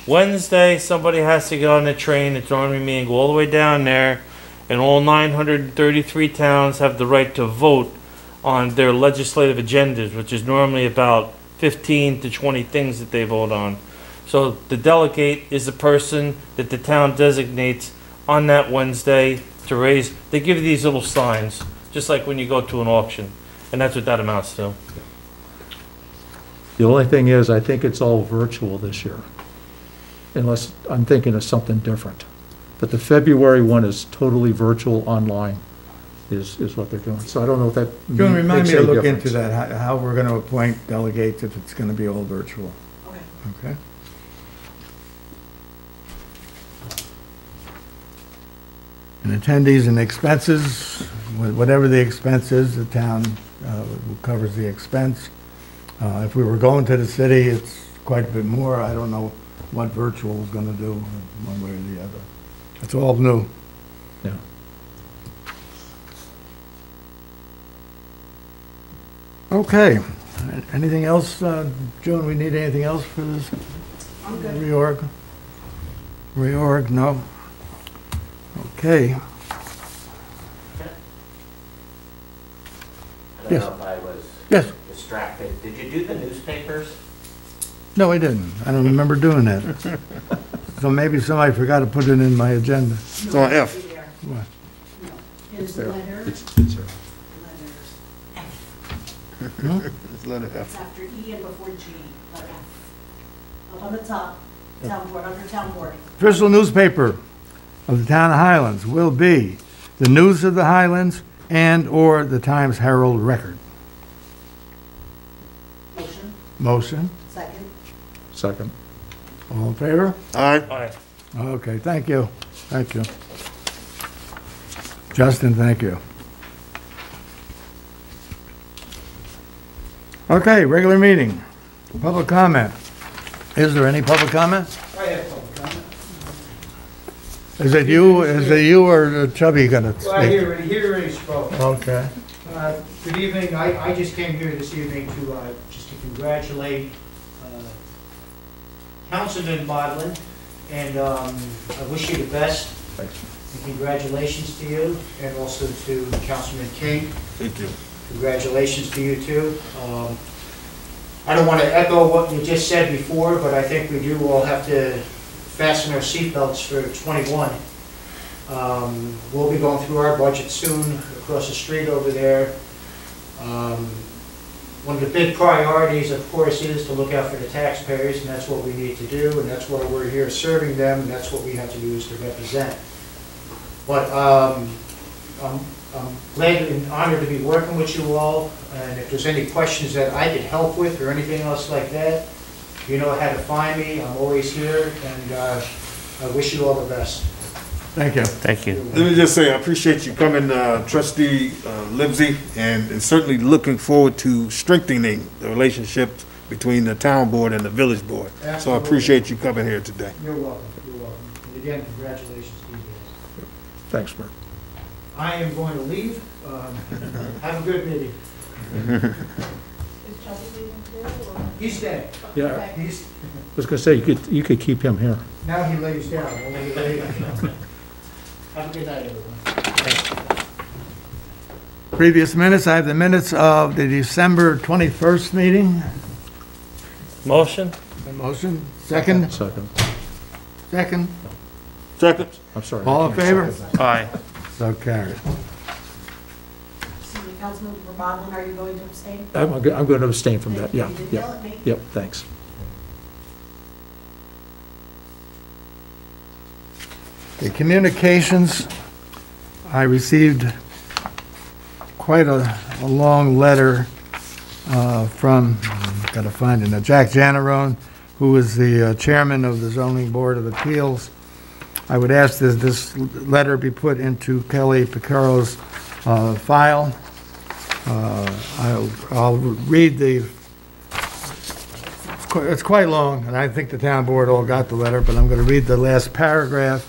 Wednesday, somebody has to get on the train, it's normally me, and go all the way down there, and all 933 towns have the right to vote on their legislative agendas, which is normally about 15 to 20 things that they vote on. So the delegate is the person that the town designates on that Wednesday to raise, they give you these little signs, just like when you go to an auction, and that's what that amounts to. The only thing is, I think it's all virtual this year, unless I'm thinking of something different. But the February one is totally virtual online, is what they're doing. So I don't know if that June, remind makes me to any look into difference. that, how we're going to appoint delegates if it's going to be all virtual. Okay. Okay? And attendees and expenses, whatever the expense is, the town covers the expense. If we were going to the city, it's quite a bit more. I don't know what virtual is going to do, one way or the other. It's all new. Yeah. Okay. Anything else, June, we need anything else for this I'm good. reorg? Reorg, no. Okay. I don't Yes. know if I was Yes. distracted. Did you do the newspapers? No, I didn't. I don't remember doing that. So maybe somebody forgot to put it in my agenda. It's on F. What? No. Is there. letter, It's there. letters F. It's letter It's F. after E and before G, letter F. Up on the top, town board, under town board. Official newspaper of the town of Highlands will be the News of the Highlands and/or the Times Herald Record. Motion, Motion? second. Second. All in favor? All right, All right. Okay, thank you. Thank you. Justin, thank you. Okay, regular meeting. Public comment. Is there any public comment? I have public comment. Is it you or Chubby gonna Well, I speak? he already spoke. Okay. Good evening, I just came here this evening to, just to congratulate Councilman Modlin, and I wish you the best. Thanks. And congratulations to you, and also to Councilman King. thank you. Congratulations to you too. I don't want to echo what you just said before, but I think we do all have to fasten our seatbelts for 21. We'll be going through our budget soon, across the street over there. One of the big priorities, of course, is to look out for the taxpayers, and that's what we need to do, and that's why we're here serving them, and that's what we have to do, is to represent. But I'm glad and honored to be working with you all, and if there's any questions that I could help with or anything else like that, you know how to find me. I'm always here, and I wish you all the best. Thank you. Thank you. Let me just say, I appreciate you coming, trustee Livesey, and certainly looking forward to strengthening the relationships between the town board and the village board. So I Absolutely. appreciate you coming here today. You're welcome, you're welcome. And again, congratulations to you guys. Thanks, Bert. I am going to leave. Have a good meeting. Is Chelsea leaving too, or? He's dead. Yeah, He's, I was gonna say, you could keep him here. now he lays down. We'll let you lay down. Have a good night, everyone. Previous minutes, I have the minutes of the December 21st meeting. Motion? A motion, second, Second. second, Second. I'm sorry. all in favor? Aye. So carried. Excuse me, Councilman Boblin, are you going to abstain? I'm going to abstain from that, yeah, You did yeah. yell at me. Yep, thanks. The communications, I received quite a long letter from, gotta find it now, Jack Janarone, who is the chairman of the Zoning Board of Appeals. I would ask that this letter be put into Kelly Picaro's file. I'll read the, it's quite long, and I think the town board all got the letter, but I'm going to read the last paragraph.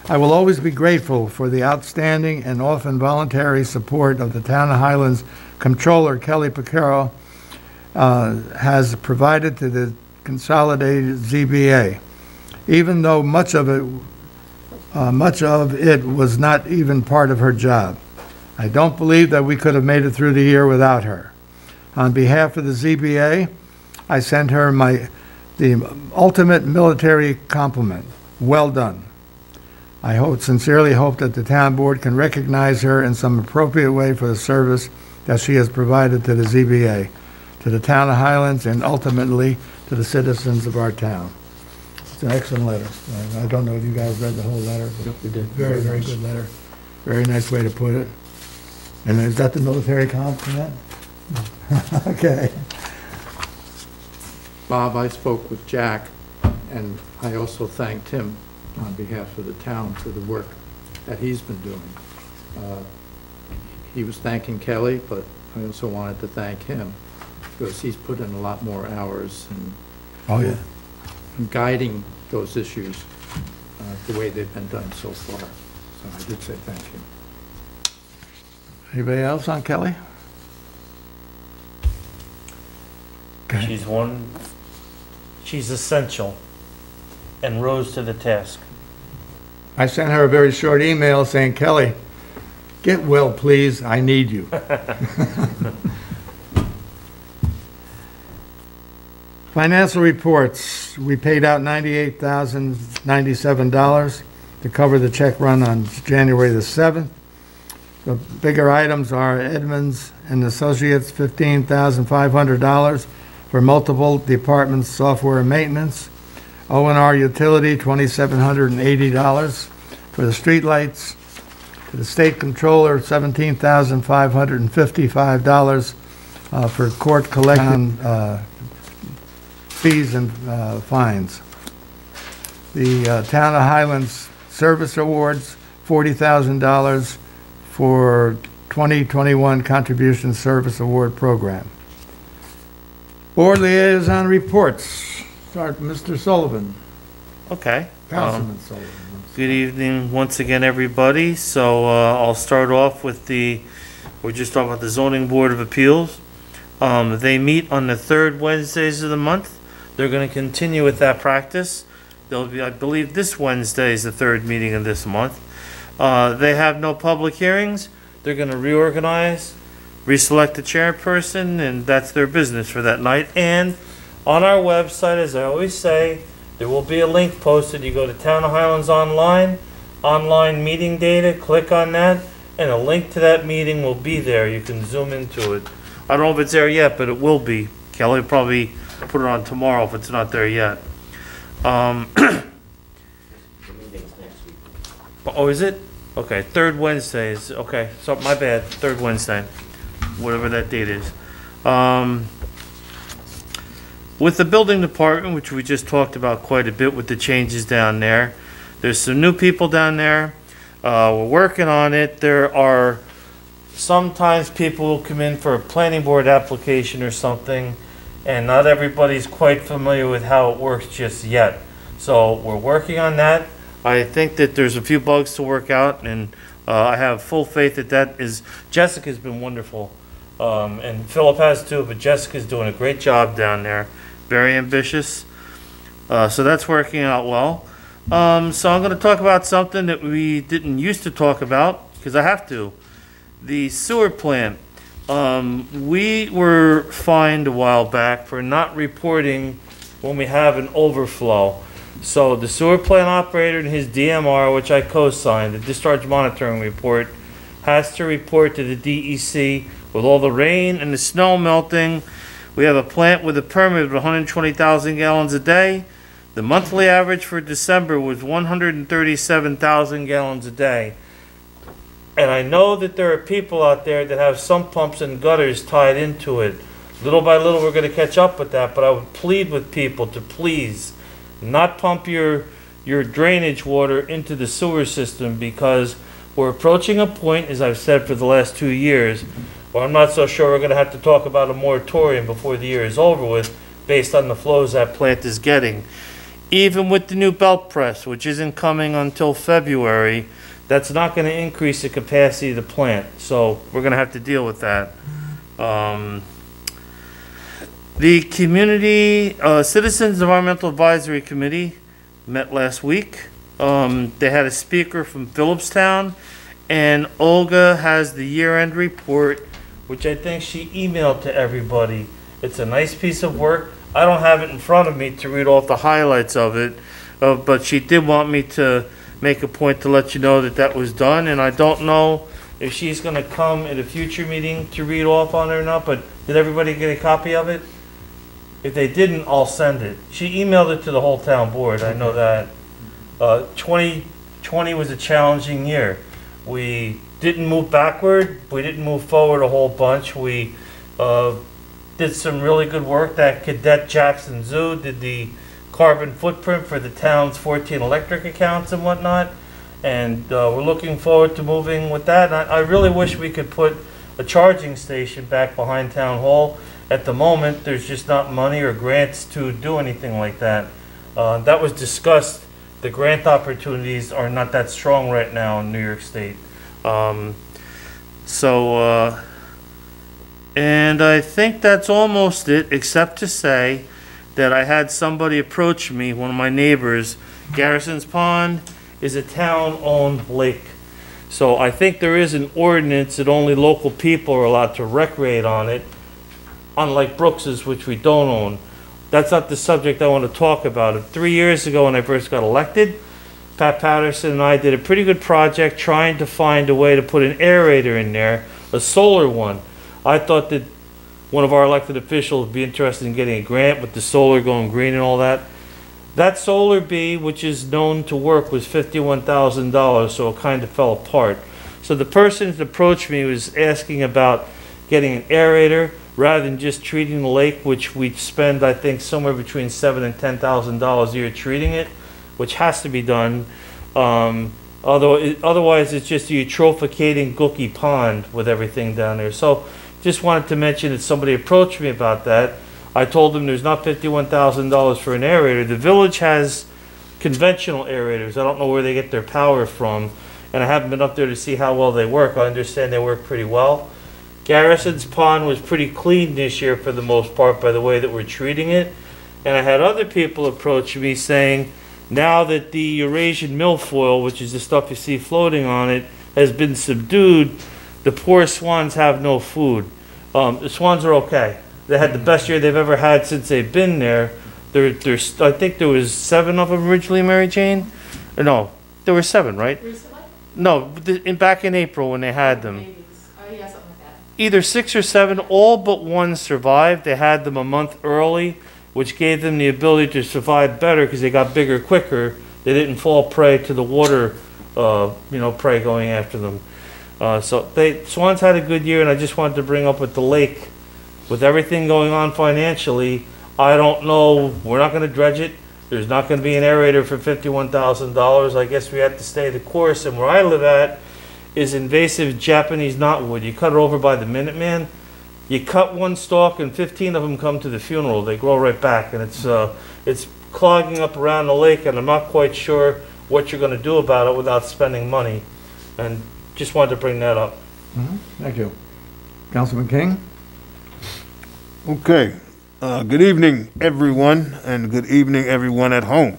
I will always be grateful for the outstanding and often voluntary support of the Town of Highlands Comptroller Kelly Picaro has provided to the Consolidated ZBA, even though much of it was not even part of her job. I don't believe that we could have made it through the year without her. On behalf of the ZBA, I send her the ultimate military compliment. Well done. I sincerely hope that the town board can recognize her in some appropriate way for the service that she has provided to the ZBA, to the town of Highlands, and ultimately to the citizens of our town. It's an excellent letter. I don't know if you guys read the whole letter. Yep, we did. Very, very good letter. Very nice way to put it. And is that the military compliment? Okay. Bob, I spoke with Jack, and I also thanked him on behalf of the town for the work that he's been doing. He was thanking Kelly, but I also wanted to thank him because he's put in a lot more hours Oh, yeah. in guiding those issues the way they've been done so far. So I did say thank you. Anybody else on Kelly? Okay. She's essential and rose to the task. I sent her a very short email saying, Kelly, get well, please. I need you. Financial reports. We paid out $98,097 to cover the check run on January the 7th. The bigger items are Edmonds and Associates, $15,500 for multiple departments' software and maintenance. O&R Utility, $2,780 for the streetlights. To the State Controller, $17,555 for court collection fees and fines. The Town of Highlands Service Awards, $40,000 for 2021 Contribution Service Award Program. Board liaison reports. Start, Mr. Sullivan. Okay. Councilman Sullivan. Good evening once again, everybody. So I'll start off with we're just talking about the Zoning Board of Appeals. They meet on the third Wednesdays of the month. They're going to continue with that practice. They'll be, I believe this Wednesday is the third meeting of this month. They have no public hearings. They're going to reorganize, reselect the chairperson, and that's their business for that night. And on our website, as I always say, there will be a link posted. You go to Town of Highlands online, online meeting data, click on that, and a link to that meeting will be there. You can zoom into it. I don't know if it's there yet, but it will be. Kelly will probably put it on tomorrow if it's not there yet. The meeting's next week. Oh, is it? Okay, third Wednesday is, okay, so my bad, third Wednesday, whatever that date is. With the building department, which we just talked about quite a bit with the changes down there, there's some new people down there. We're working on it. There are sometimes people will come in for a planning board application or something, and not everybody's quite familiar with how it works just yet. So we're working on that. I think that there's a few bugs to work out, and I have full faith that Jessica's been wonderful. And Philip has too, but Jessica's doing a great job down there. Very ambitious. So that's working out well. So I'm going to talk about something that we didn't used to talk about, because I have to. The sewer plant. We were fined a while back for not reporting when we have an overflow. So the sewer plant operator and his DMR, which I co-signed, the discharge monitoring report, has to report to the DEC with all the rain and the snow melting. We have a plant with a permit of 120,000 gallons a day. The monthly average for December was 137,000 gallons a day. And I know that there are people out there that have sump pumps and gutters tied into it. Little by little we're going to catch up with that, but I would plead with people to please not pump your drainage water into the sewer system, because we're approaching a point, as I've said for the last 2 years, where I'm not so sure we're going to have to talk about a moratorium before the year is over with, based on the flows that plant is getting. Even with the new belt press, which isn't coming until February, that's not going to increase the capacity of the plant. So we're going to have to deal with that. The Community Citizens Environmental Advisory Committee met last week. They had a speaker from Phillipstown, and Olga has the year-end report, which I think she emailed to everybody. It's a nice piece of work. I don't have it in front of me to read off the highlights of it, but she did want me to make a point to let you know that that was done, and I don't know if she's going to come at a future meeting to read off on it or not, but did everybody get a copy of it? If they didn't, I'll send it. She emailed it to the whole town board, I know that. 2020 was a challenging year. We didn't move backward, we didn't move forward a whole bunch. We did some really good work. That Cadet Jackson Zoo did the carbon footprint for the town's 14 electric accounts and whatnot, and we're looking forward to moving with that. And I really wish we could put a charging station back behind Town Hall. At the moment, there's just not money or grants to do anything like that. That was discussed. The grant opportunities are not that strong right now in New York State. And I think that's almost it, except to say that I had somebody approach me, one of my neighbors. Garrison's Pond is a town-owned lake. So I think there is an ordinance that only local people are allowed to recreate on it, unlike Brooks's, which we don't own. That's not the subject I want to talk about. 3 years ago when I first got elected, Pat Patterson and I did a pretty good project trying to find a way to put an aerator in there, a solar one. I thought that one of our elected officials would be interested in getting a grant with the solar going green and all that. That solar bee, which is known to work, was $51,000, so it kind of fell apart. So the person that approached me was asking about getting an aerator rather than just treating the lake, which we spend, I think, somewhere between $7,000 and $10,000 a year treating it, which has to be done. Otherwise, it's just a eutrophicating Gookie pond with everything down there. So just wanted to mention that somebody approached me about that. I told them there's not $51,000 for an aerator. The village has conventional aerators. I don't know where they get their power from, and I haven't been up there to see how well they work. I understand they work pretty well. Garrison's Pond was pretty clean this year for the most part by the way that we're treating it. And I had other people approach me saying, now that the Eurasian milfoil, which is the stuff you see floating on it, has been subdued, the poor swans have no food. The swans are okay. They had the best year they've ever had since they've been there. I think there was 7 of them originally, Mary Jane? No, There were 7, right? Recently? No, back in April when they had them. Maybe. Oh, yeah, something like that. Either 6 or 7, all but one survived. They had them a month early, which gave them the ability to survive better because they got bigger quicker. They didn't fall prey to the water, prey going after them. So Swans had a good year, and I just wanted to bring up with the lake, with everything going on financially, I don't know, we're not gonna dredge it. There's not gonna be an aerator for $51,000. I guess we have to stay the course, and where I live at is invasive Japanese knotwood. You cut it over by the Minuteman, you cut one stalk and 15 of them come to the funeral. They grow right back, and it's clogging up around the lake, and I'm not quite sure what you're gonna do about it without spending money. And just wanted to bring that up. Thank you. Councilman King? Okay. Good evening, everyone, and good evening, everyone at home.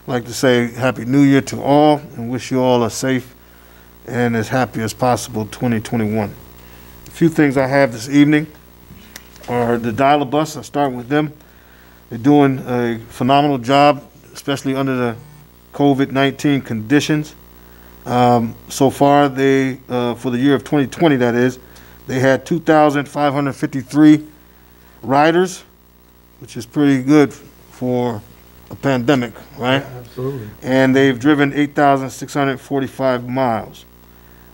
I'd like to say Happy New Year to all and wish you all a safe and as happy as possible 2021. A few things I have this evening are the dialer bus. I'll start with them. They're doing a phenomenal job, especially under the COVID-19 conditions. So far, they, for the year of 2020, that is, they had 2,553 riders, which is pretty good for a pandemic, right? Yeah, absolutely. And they've driven 8,645 miles.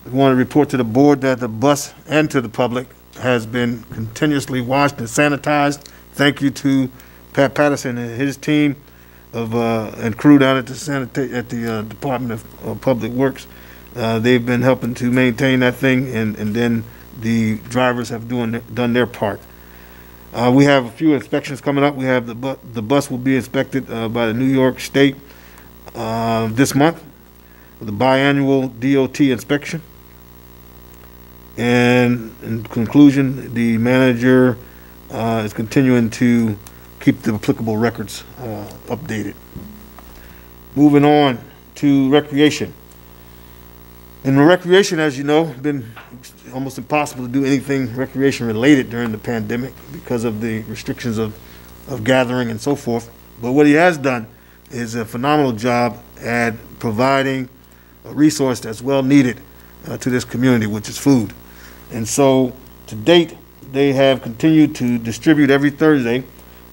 I want to report to the board that the bus and to the public has been continuously washed and sanitized. Thank you to Pat Patterson and his team and crew down at the Department of Public Works. They've been helping to maintain that thing, and then the drivers have done their part. We have a few inspections coming up. We have the bus will be inspected by the New York State this month with a biannual DOT inspection. And in conclusion, the manager is continuing to keep the applicable records updated. Moving on to recreation. In the recreation, as you know, it's been almost impossible to do anything recreation related during the pandemic because of the restrictions of gathering and so forth. But what he has done is a phenomenal job at providing a resource that's well needed to this community, which is food. And so to date, they have continued to distribute every Thursday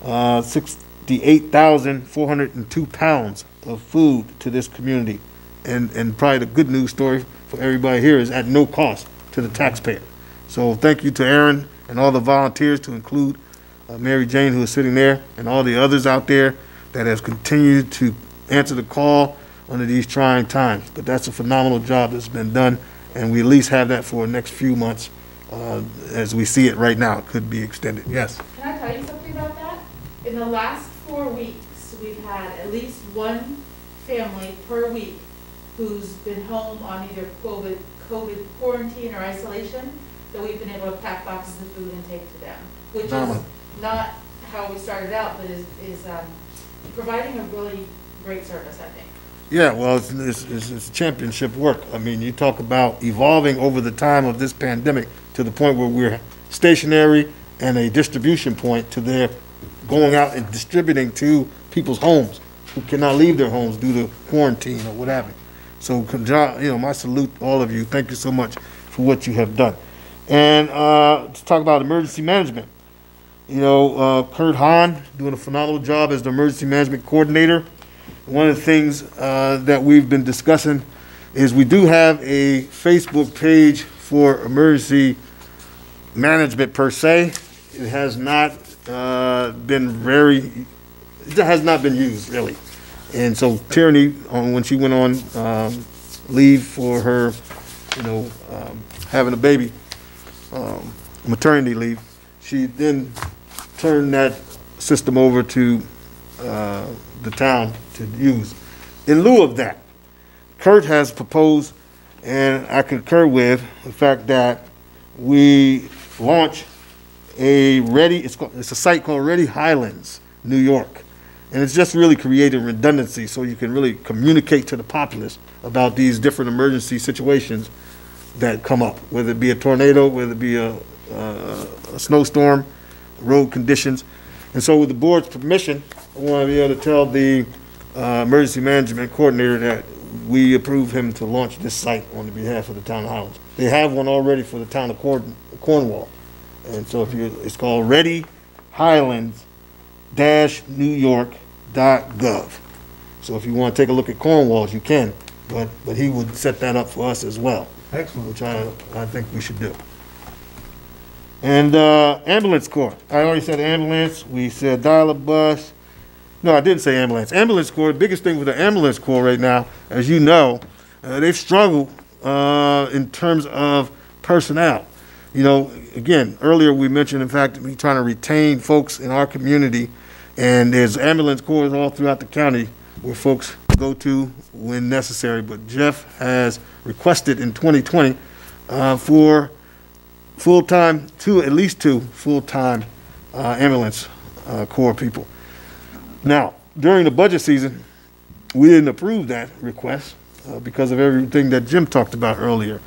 68,402 pounds of food to this community. And probably the good news story for everybody here is at no cost to the taxpayer. So thank you to Aaron and all the volunteers, to include Mary Jane, who is sitting there, and all the others out there that has continued to answer the call under these trying times. But that's a phenomenal job that's been done, and we at least have that for the next few months. As we see it right now, it could be extended. Yes? Can I tell you something about that? In the last 4 weeks, we've had at least one family per week who's been home on either COVID quarantine or isolation, that we've been able to pack boxes of food and take to them, which is not how we started out, but is providing a really great service, I think. Yeah, well, it's championship work. I mean, you talk about evolving over the time of this pandemic to the point where we're stationary and a distribution point to their going out and distributing to people's homes who cannot leave their homes due to quarantine or what have you. So, my salute to all of you. Thank you so much for what you have done. And to talk about emergency management, Kurt Hahn doing a phenomenal job as the emergency management coordinator. One of the things that we've been discussing is we do have a Facebook page for emergency management per se. It has not been used really. And so Tierney, when she went on leave for her, having a baby, maternity leave, she then turned that system over to the town to use. In lieu of that, Kurt has proposed, and I concur with the fact that we launch it's a site called Ready Highlands, New York. And it's just really creating redundancy so you can really communicate to the populace about these different emergency situations that come up, whether it be a tornado, whether it be a snowstorm, road conditions. And so with the board's permission, I want to be able to tell the emergency management coordinator that we approve him to launch this site on behalf of the town of Highlands. They have one already for the town of Cornwall. And so it's called readyhighlands-newyork.gov. So if you want to take a look at Cornwall's, you can, but he would set that up for us as well. Excellent. Which I think we should do. And ambulance corps. I already said ambulance. We said dial-a-bus. No, I didn't say ambulance. Ambulance corps, the biggest thing with the ambulance corps right now, as you know, they've struggled in terms of personnel. You know, again, earlier we mentioned, in fact, we're trying to retain folks in our community, and there's ambulance corps all throughout the county where folks go to when necessary. But Jeff has requested in 2020 for full-time, at least two full-time ambulance corps people. Now, during the budget season, we didn't approve that request because of everything that Jim talked about earlier.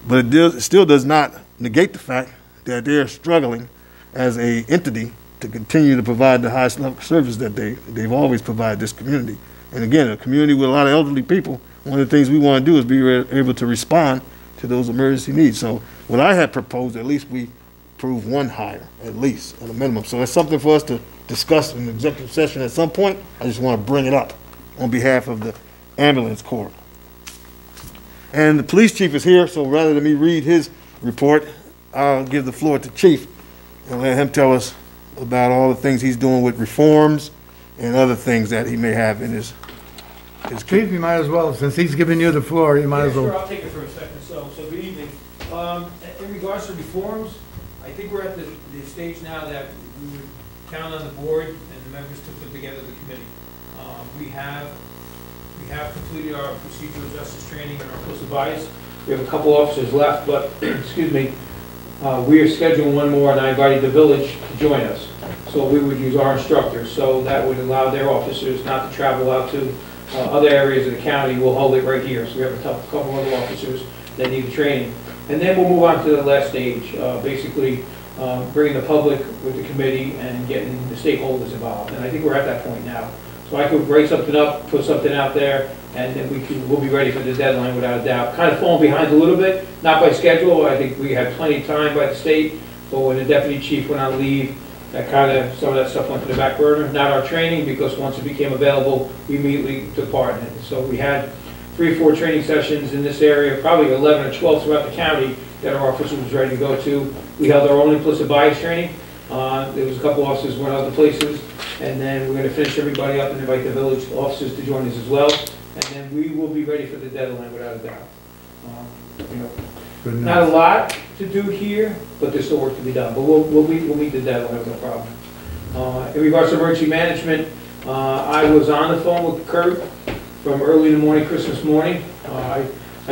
But it still does not negate the fact that they're struggling as an entity to continue to provide the highest level of service that they've always provided this community. And again, a community with a lot of elderly people, one of the things we want to do is be able to respond to those emergency needs. So what I had proposed, at least we approve one hire, at least, at a minimum. So that's something for us to discuss in the executive session at some point. I just want to bring it up on behalf of the ambulance corps. And the police chief is here, so rather than me read his report, I'll give the floor to Chief and let him tell us about all the things he's doing with reforms and other things that he may have in his Chief, you might as well, since he's giving you the floor, you might as well. Sure, I'll take it for a second. So good evening. In regards to reforms, I think we're at the stage now that we would count on the board and the members to put together the committee. We have completed our procedural justice training and our close advice. We have a couple officers left, but excuse me, we are scheduling one more, and I invited the village to join us. So we would use our instructors, so that would allow their officers not to travel out to other areas of the county. We'll hold it right here. So we have a couple other officers that need the training. And then we'll move on to the last stage, basically bringing the public with the committee and getting the stakeholders involved. And I think we're at that point now. So I could break something up, put something out there, and then we'll be ready for the deadline without a doubt. Kind of falling behind a little bit, not by schedule. I think we had plenty of time by the state, but when the deputy chief went on leave, some of that stuff went to the back burner. Not our training, because once it became available, we immediately took part in it. So we had 3 or 4 training sessions in this area, probably 11 or 12 throughout the county that our officers was ready to go to. We held our own implicit bias training. There was a couple officers went other places, and then we're going to finish everybody up and invite the village officers to join us as well. And then we will be ready for the deadline without a doubt. Not a lot to do here, but there's still work to be done. But we'll meet the deadline, no problem. In regards to emergency management, I was on the phone with Kurt from early in the morning, Christmas morning. I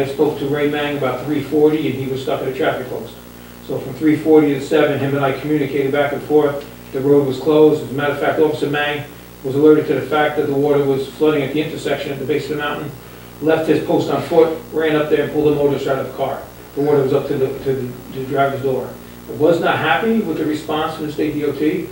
spoke to Ray Mang about 3:40, and he was stuck at a traffic post. So from 3:40 to 7, him and I communicated back and forth. The road was closed. As a matter of fact, Officer Mang was alerted to the fact that the water was flooding at the intersection at the base of the mountain, left his post on foot, ran up there and pulled the motorist out of the car. The water was up to the driver's door. I was not happy with the response from the state DOT.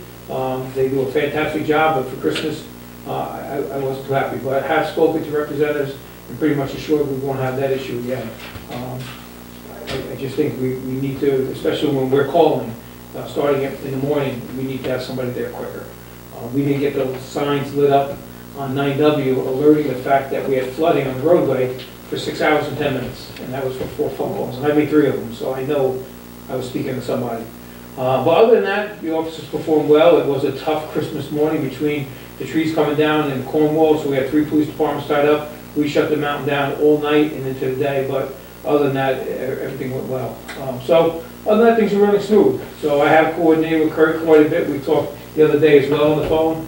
They do a fantastic job, but for Christmas, I wasn't too happy. But I have spoken to representatives and pretty much assured we won't have that issue again. I just think we need to, especially when we're calling, starting in the morning, we need to have somebody there quicker. We didn't get those signs lit up on 9W alerting the fact that we had flooding on the roadway for 6 hours and 10 minutes, and that was for 4 phone calls, and I made 3 of them, so I know I was speaking to somebody. But other than that, the officers performed well. It was a tough Christmas morning between the trees coming down in Cornwall, so we had 3 police departments tied up. We shut the mountain down all night and into the day, but other than that, everything went well. So other than that, things are running smooth. So I have coordinated with Kurt quite a bit. We talked the other day as well on the phone.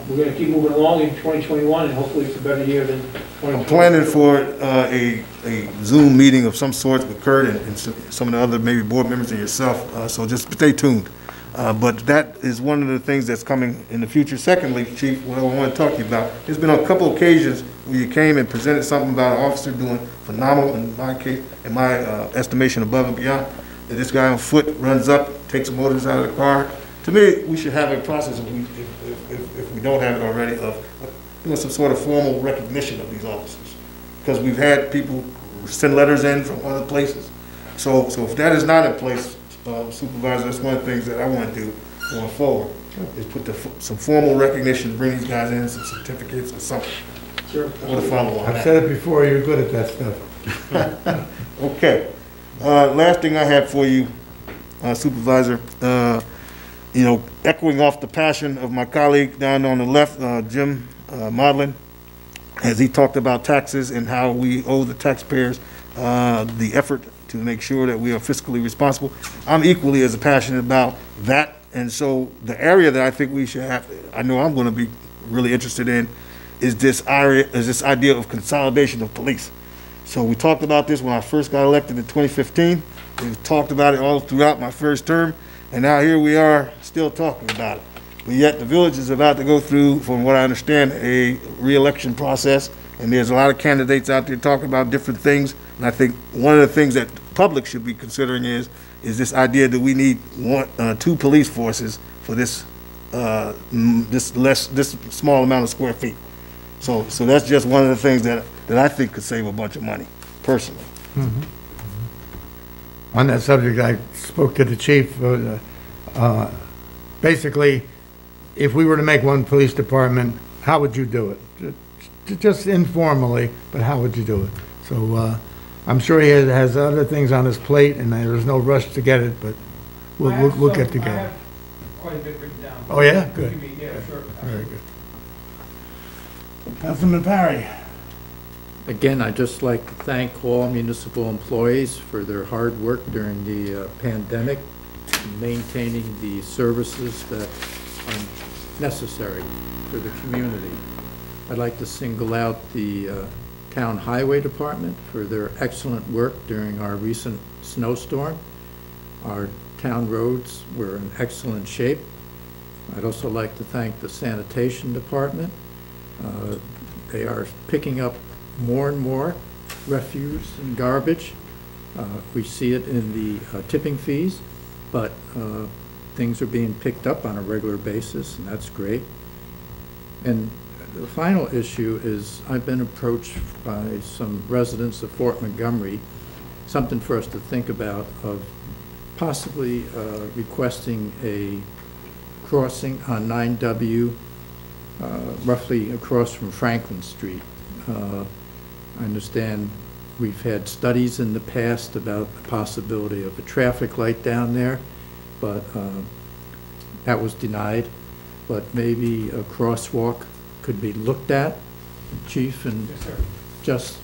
We're going to keep moving along in 2021, and hopefully it's a better year than 2020. I'm planning for a Zoom meeting of some sort with Kurt and some of the other maybe board members and yourself, so just stay tuned. But that is one of the things that's coming in the future. Secondly, Chief, what I want to talk to you about, there's been a couple occasions where you came and presented something about an officer doing phenomenal, in my case, in my estimation, above and beyond. That this guy on foot runs up, takes a motorist out of the car. To me, we should have a process, if we don't have it already, of doing some sort of formal recognition of these officers. because we've had people send letters in from other places. So if that is not in place, Supervisor, that's one of the things that I want to do going forward, is put some formal recognition, bring these guys in, some certificates or something. Sure. I want to follow on I've that. said it before, you're good at that stuff. Okay. Last thing I have for you, Supervisor, echoing off the passion of my colleague down on the left, Jim Modlin, as he talked about taxes and how we owe the taxpayers the effort to make sure that we are fiscally responsible. I'm equally as passionate about that. And so the area that I think we should have, I know I'm going to be really interested in, is this idea of consolidation of police. So we talked about this when I first got elected in 2015. We've talked about it all throughout my first term, and now here we are still talking about it. But yet the village is about to go through, from what I understand, a re-election process, and there's a lot of candidates out there talking about different things. And I think one of the things that the public should be considering is this idea that we need two police forces for this this small amount of square feet. So that's just one of the things that I think could save a bunch of money, personally. On that subject, I spoke to the chief. Basically, if we were to make one police department, how would you do it? Just informally, but how would you do it? So I'm sure he has other things on his plate, and there's no rush to get it, but we'll get together. I have quite a bit written down. Oh, yeah? Good. Yeah, sure. Very good. Councilman Parry. Again, I'd just like to thank all municipal employees for their hard work during the pandemic, maintaining the services that are necessary for the community. I'd like to single out the Town Highway Department for their excellent work during our recent snowstorm. Our town roads were in excellent shape. I'd also like to thank the Sanitation Department. They are picking up more and more refuse and garbage. We see it in the tipping fees, but things are being picked up on a regular basis, and that's great. And the final issue is I've been approached by some residents of Fort Montgomery, something for us to think about, of possibly requesting a crossing on 9W, roughly across from Franklin Street. I understand we've had studies in the past about the possibility of a traffic light down there, but that was denied. But maybe a crosswalk could be looked at, Chief, and just,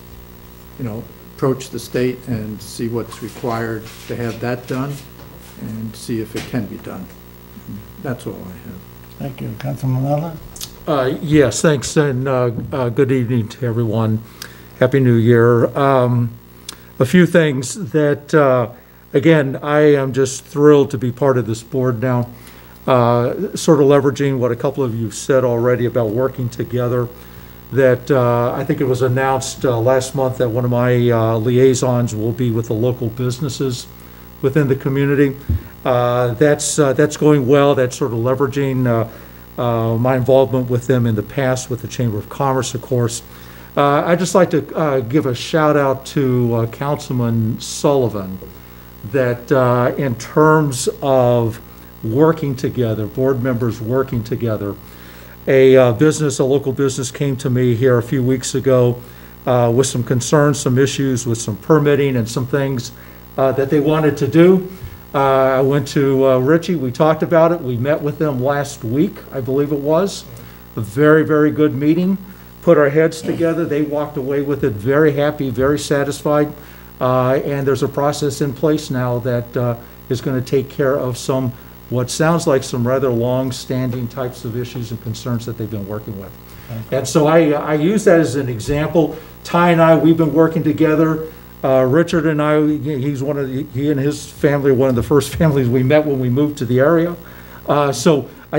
approach the state and see what's required to have that done and see if it can be done. That's all I have. Thank you. Councilman Miller? Yes, thanks, and good evening to everyone. Happy New Year. A few things that, again, I am just thrilled to be part of this board now, sort of leveraging what a couple of you said already about working together, that I think it was announced last month that one of my liaisons will be with the local businesses within the community. That's going well. That's sort of leveraging my involvement with them in the past with the Chamber of Commerce, of course. I'd just like to give a shout out to Councilman Sullivan, that in terms of working together, board members working together, a local business came to me here a few weeks ago with some concerns, some issues with some permitting and some things that they wanted to do. I went to Richie, we talked about it, we met with them last week, I believe it was. A very, very good meeting, put our heads together, they walked away with it very happy, very satisfied, and there's a process in place now that is going to take care of some, what sounds like some rather long-standing types of issues and concerns that they've been working with. Okay. And so I use that as an example. Ty and I, we've been working together. Richard and I, he and his family are one of the first families we met when we moved to the area. So I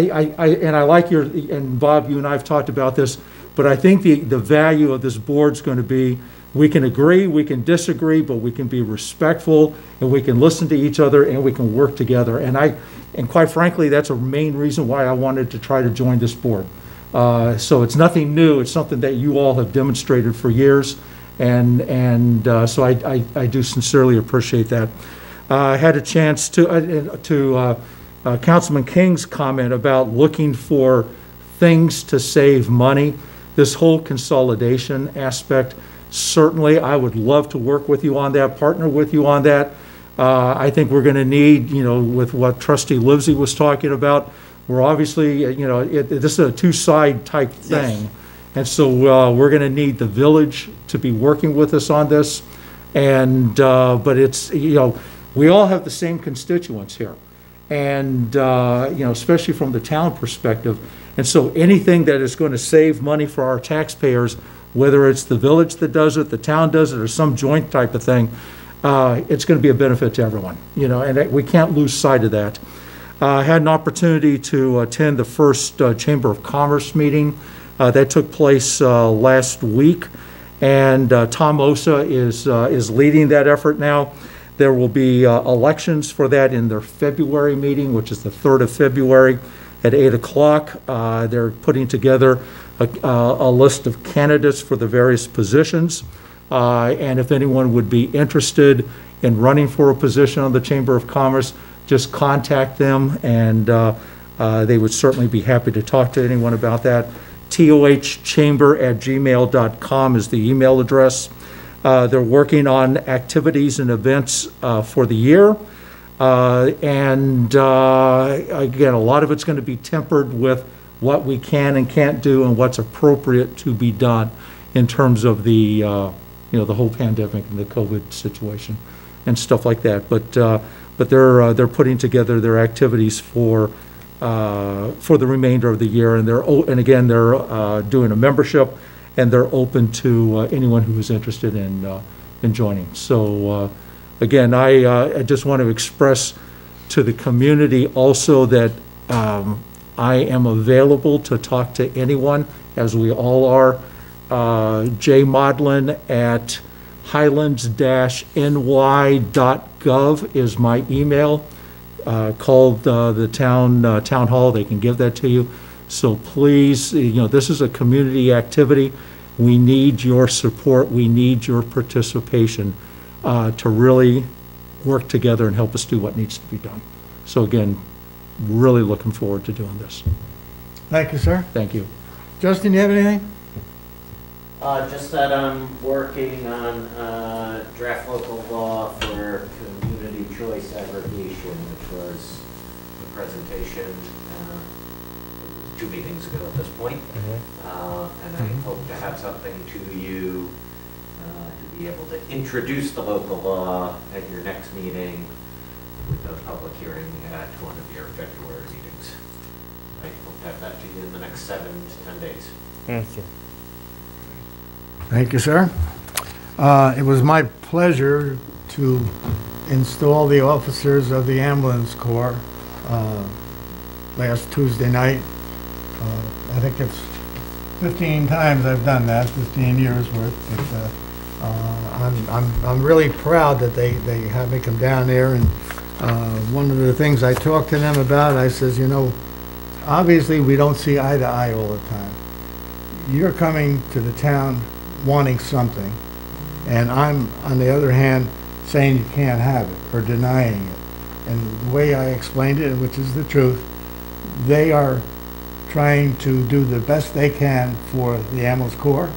like and Bob, you and I have talked about this, but I think the value of this board's going to be, we can agree, we can disagree, but we can be respectful and we can listen to each other and we can work together. And quite frankly, that's a main reason why I wanted to try to join this board. So it's nothing new, it's something that you all have demonstrated for years. And so I do sincerely appreciate that. I had a chance to Councilman King's comment about looking for things to save money. This whole consolidation aspect, certainly I would love to work with you on that, partner with you on that. I think we're going to need, with what Trustee Livesey was talking about, we're obviously, this is a two-side type thing. Yes. And so we're going to need the village to be working with us on this. And, but it's, we all have the same constituents here. And, especially from the town perspective. And so anything that is going to save money for our taxpayers, whether it's the village that does it, the town does it, or some joint type of thing, it's going to be a benefit to everyone, and we can't lose sight of that. I had an opportunity to attend the first Chamber of Commerce meeting that took place last week, and Tom Osa is leading that effort now. There will be elections for that in their February meeting, which is the 3rd of February at 8 o'clock. They're putting together a list of candidates for the various positions. And if anyone would be interested in running for a position on the Chamber of Commerce, just contact them, and they would certainly be happy to talk to anyone about that. tohchamber@gmail.com is the email address. They're working on activities and events for the year. And again, a lot of it's going to be tempered with what we can and can't do and what's appropriate to be done in terms of the the whole pandemic and the COVID situation and stuff like that. But they're putting together their activities for the remainder of the year, and they're doing a membership, and they're open to anyone who is interested in joining. So again, I just want to express to the community also that I am available to talk to anyone, as we all are. jmodlin at highlands-ny.gov is my email. Call the town hall, they can give that to you. So please, this is a community activity. We need your support, we need your participation to really work together and help us do what needs to be done. So again, really looking forward to doing this. Thank you, sir. Thank you. Justin, you have anything? Just that I'm working on draft local law for community choice aggregation, which was the presentation 2 meetings ago at this point. And I hope to have something to you to be able to introduce the local law at your next meeting with a public hearing at one of your February meetings. I hope to have that to you in the next 7 to 10 days. Thank you. Thank you, sir. It was my pleasure to install the officers of the ambulance corps last Tuesday night. I think it's 15 times I've done that, 15 years worth. But, I'm really proud that they have me come down there, and one of the things I talked to them about, I says, obviously we don't see eye to eye all the time. You're coming to the town wanting something, and I'm, on the other hand, saying you can't have it or denying it. And the way I explained it, which is the truth, they are trying to do the best they can for the ambulance corps,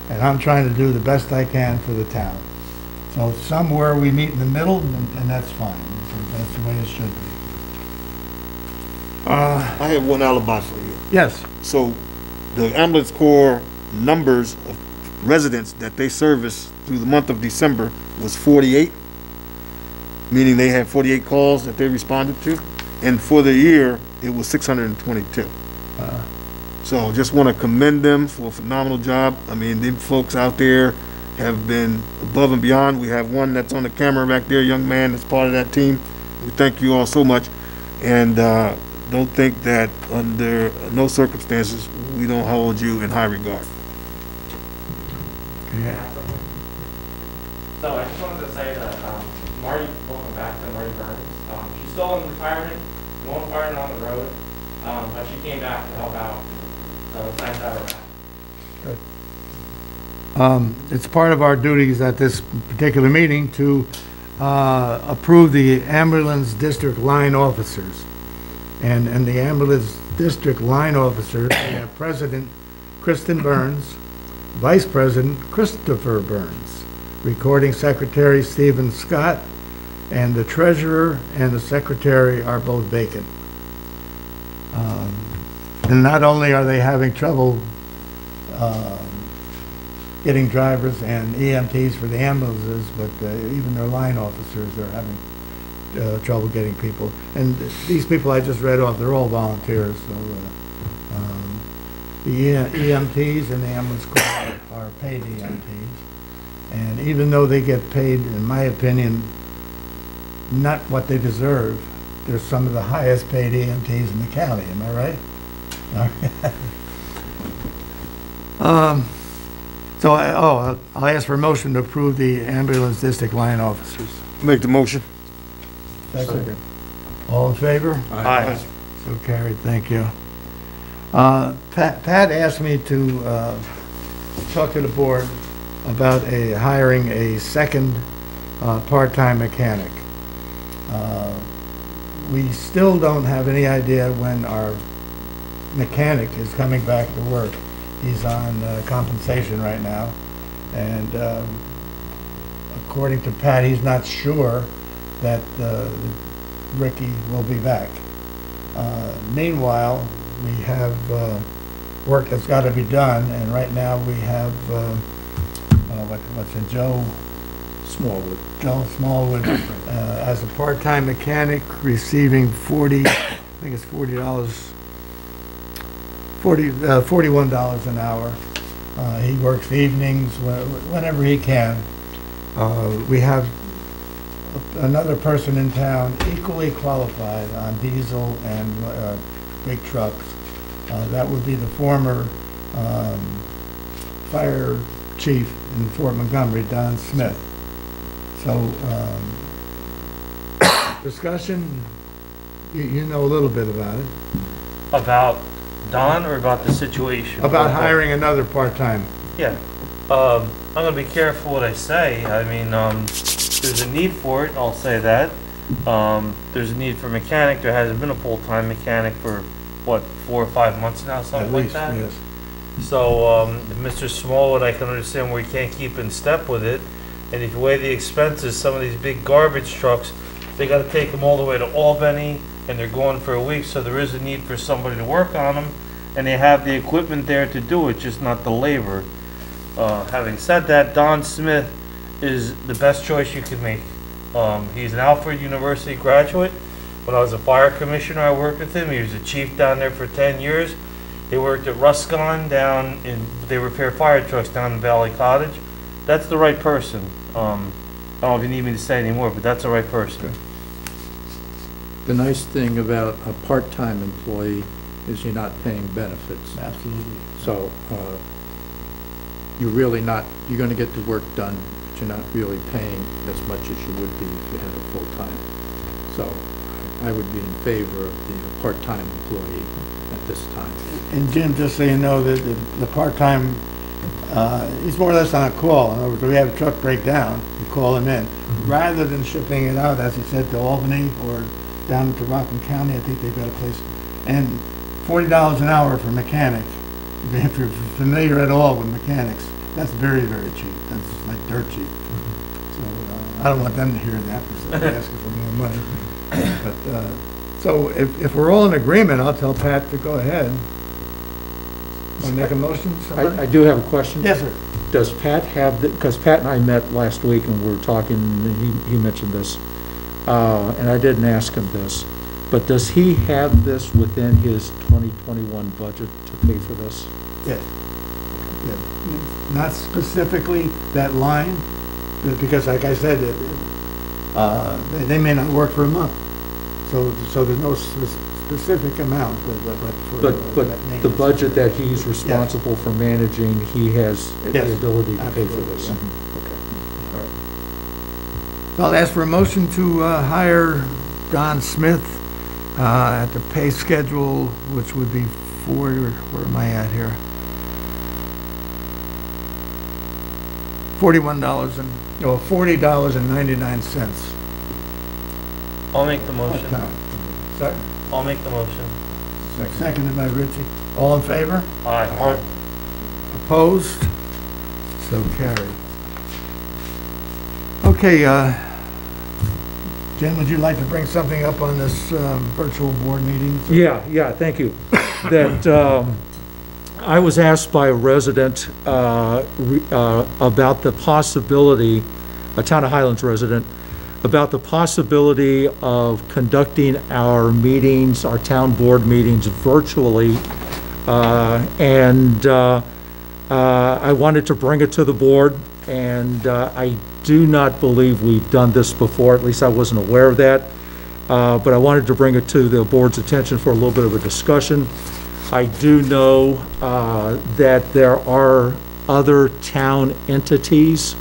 and I'm trying to do the best I can for the town. So somewhere we meet in the middle, and that's fine. That's the way it should be. I have one alibi for you. Yes. So the ambulance corps numbers of residents that they serviced through the month of December was 48, meaning they had 48 calls that they responded to, and for the year it was 622. So just want to commend them for a phenomenal job. I mean, them folks out there have been above and beyond. We have one that's on the camera back there, young man that's part of that team. We thank you all so much, and don't think that under no circumstances we don't hold you in high regard. Yeah. So I just wanted to say that Marty, welcome back to Marty Burns. She's still in retirement, going firing on the road, but she came back to help out. So it's nice to have her back. Good. It's part of our duties at this particular meeting to approve the ambulance district line officers. And the ambulance district line officers, we have President Kristen Burns, Vice President Christopher Burns, Recording Secretary Stephen Scott, and the treasurer and the secretary are both vacant. And not only are they having trouble getting drivers and EMTs for the ambulances, but even their line officers are having trouble getting people. And these people I just read off, they're all volunteers, so the EMTs and the ambulance corps are paid EMTs. And even though they get paid, in my opinion, not what they deserve, they're some of the highest paid EMTs in the county, am I right? I'll ask for a motion to approve the ambulance district line officers. Make the motion. Second. All in favor? Aye. So carried, thank you. Pat asked me to talk to the board about hiring a second part-time mechanic. We still don't have any idea when our mechanic is coming back to work. He's on compensation right now, and according to Pat, he's not sure that Ricky will be back. Meanwhile, we have work that's got to be done, and right now we have what's it, Joe Smallwood as a part-time mechanic receiving $41 an hour. He works evenings whenever he can. We have another person in town equally qualified on diesel and big trucks. That would be the former fire chief in Fort Montgomery, Don Smith. So, discussion, you know a little bit about it. About Don or about the situation? About hiring another part-time. Yeah. I'm gonna be careful what I say. I mean, there's a need for it, I'll say that. There's a need for a mechanic. There hasn't been a full-time mechanic for, what, 4 or 5 months now, something like that? Yes. So, Mr. Smallwood, I can understand where you can't keep in step with it. And if you weigh the expenses, some of these big garbage trucks, they gotta take them all the way to Albany, and they're going for a week, so there is a need for somebody to work on them, and they have the equipment there to do it, just not the labor. Having said that, Don Smith is the best choice you could make. He's an Alfred University graduate. When I was a fire commissioner, I worked with him. He was the chief down there for 10 years. He worked at Ruscon they repair fire trucks down in Valley Cottage. That's the right person. I don't know if you need me to say any more, but that's the right person. The nice thing about a part-time employee is you're not paying benefits. Absolutely. So you're really not, you're going to get the work done, but you're not really paying as much as you would be if you had a full-time. So I would be in favor of the part-time employee at this time. And Jim, just so you know, the part-time, he's more or less on a call. In other words, we have a truck breakdown, you call him in. Rather than shipping it out, as he said, to Albany or down to Rockland County, I think they've got a place. And $40 an hour for mechanic. If you're familiar at all with mechanics, that's very, very cheap. That's like dirt cheap. So I don't want them to hear that because they're asking for more money. But so if we're all in agreement, I'll tell Pat to go ahead. Want to make a motion? I do have a question. Yes, sir. Does Pat have, because Pat and I met last week and we were talking, and he mentioned this, and I didn't ask him this, but does he have this within his 2021 budget to pay for this? Yes. Yeah. Not specifically that line, because like I said, they may not work for a month. So there's no specific amount, But the budget that he's responsible for managing, he has the ability to pay for this. Okay. All right. I'll ask for a motion to hire Don Smith at the pay schedule, which would be where am I at here? $40.99. I'll make the motion. Second. I'll make the motion. Seconded by Richie. All in favor? Aye. Opposed? So carried. Okay, Jim, would you like to bring something up on this virtual board meeting? Yeah, thank you. That I was asked by a resident about the possibility, a Town of Highlands resident, about the possibility of conducting our meetings, our town board meetings virtually. I wanted to bring it to the board, and I do not believe we've done this before, at least I wasn't aware of that. But I wanted to bring it to the board's attention for a little bit of a discussion. I do know that there are other town entities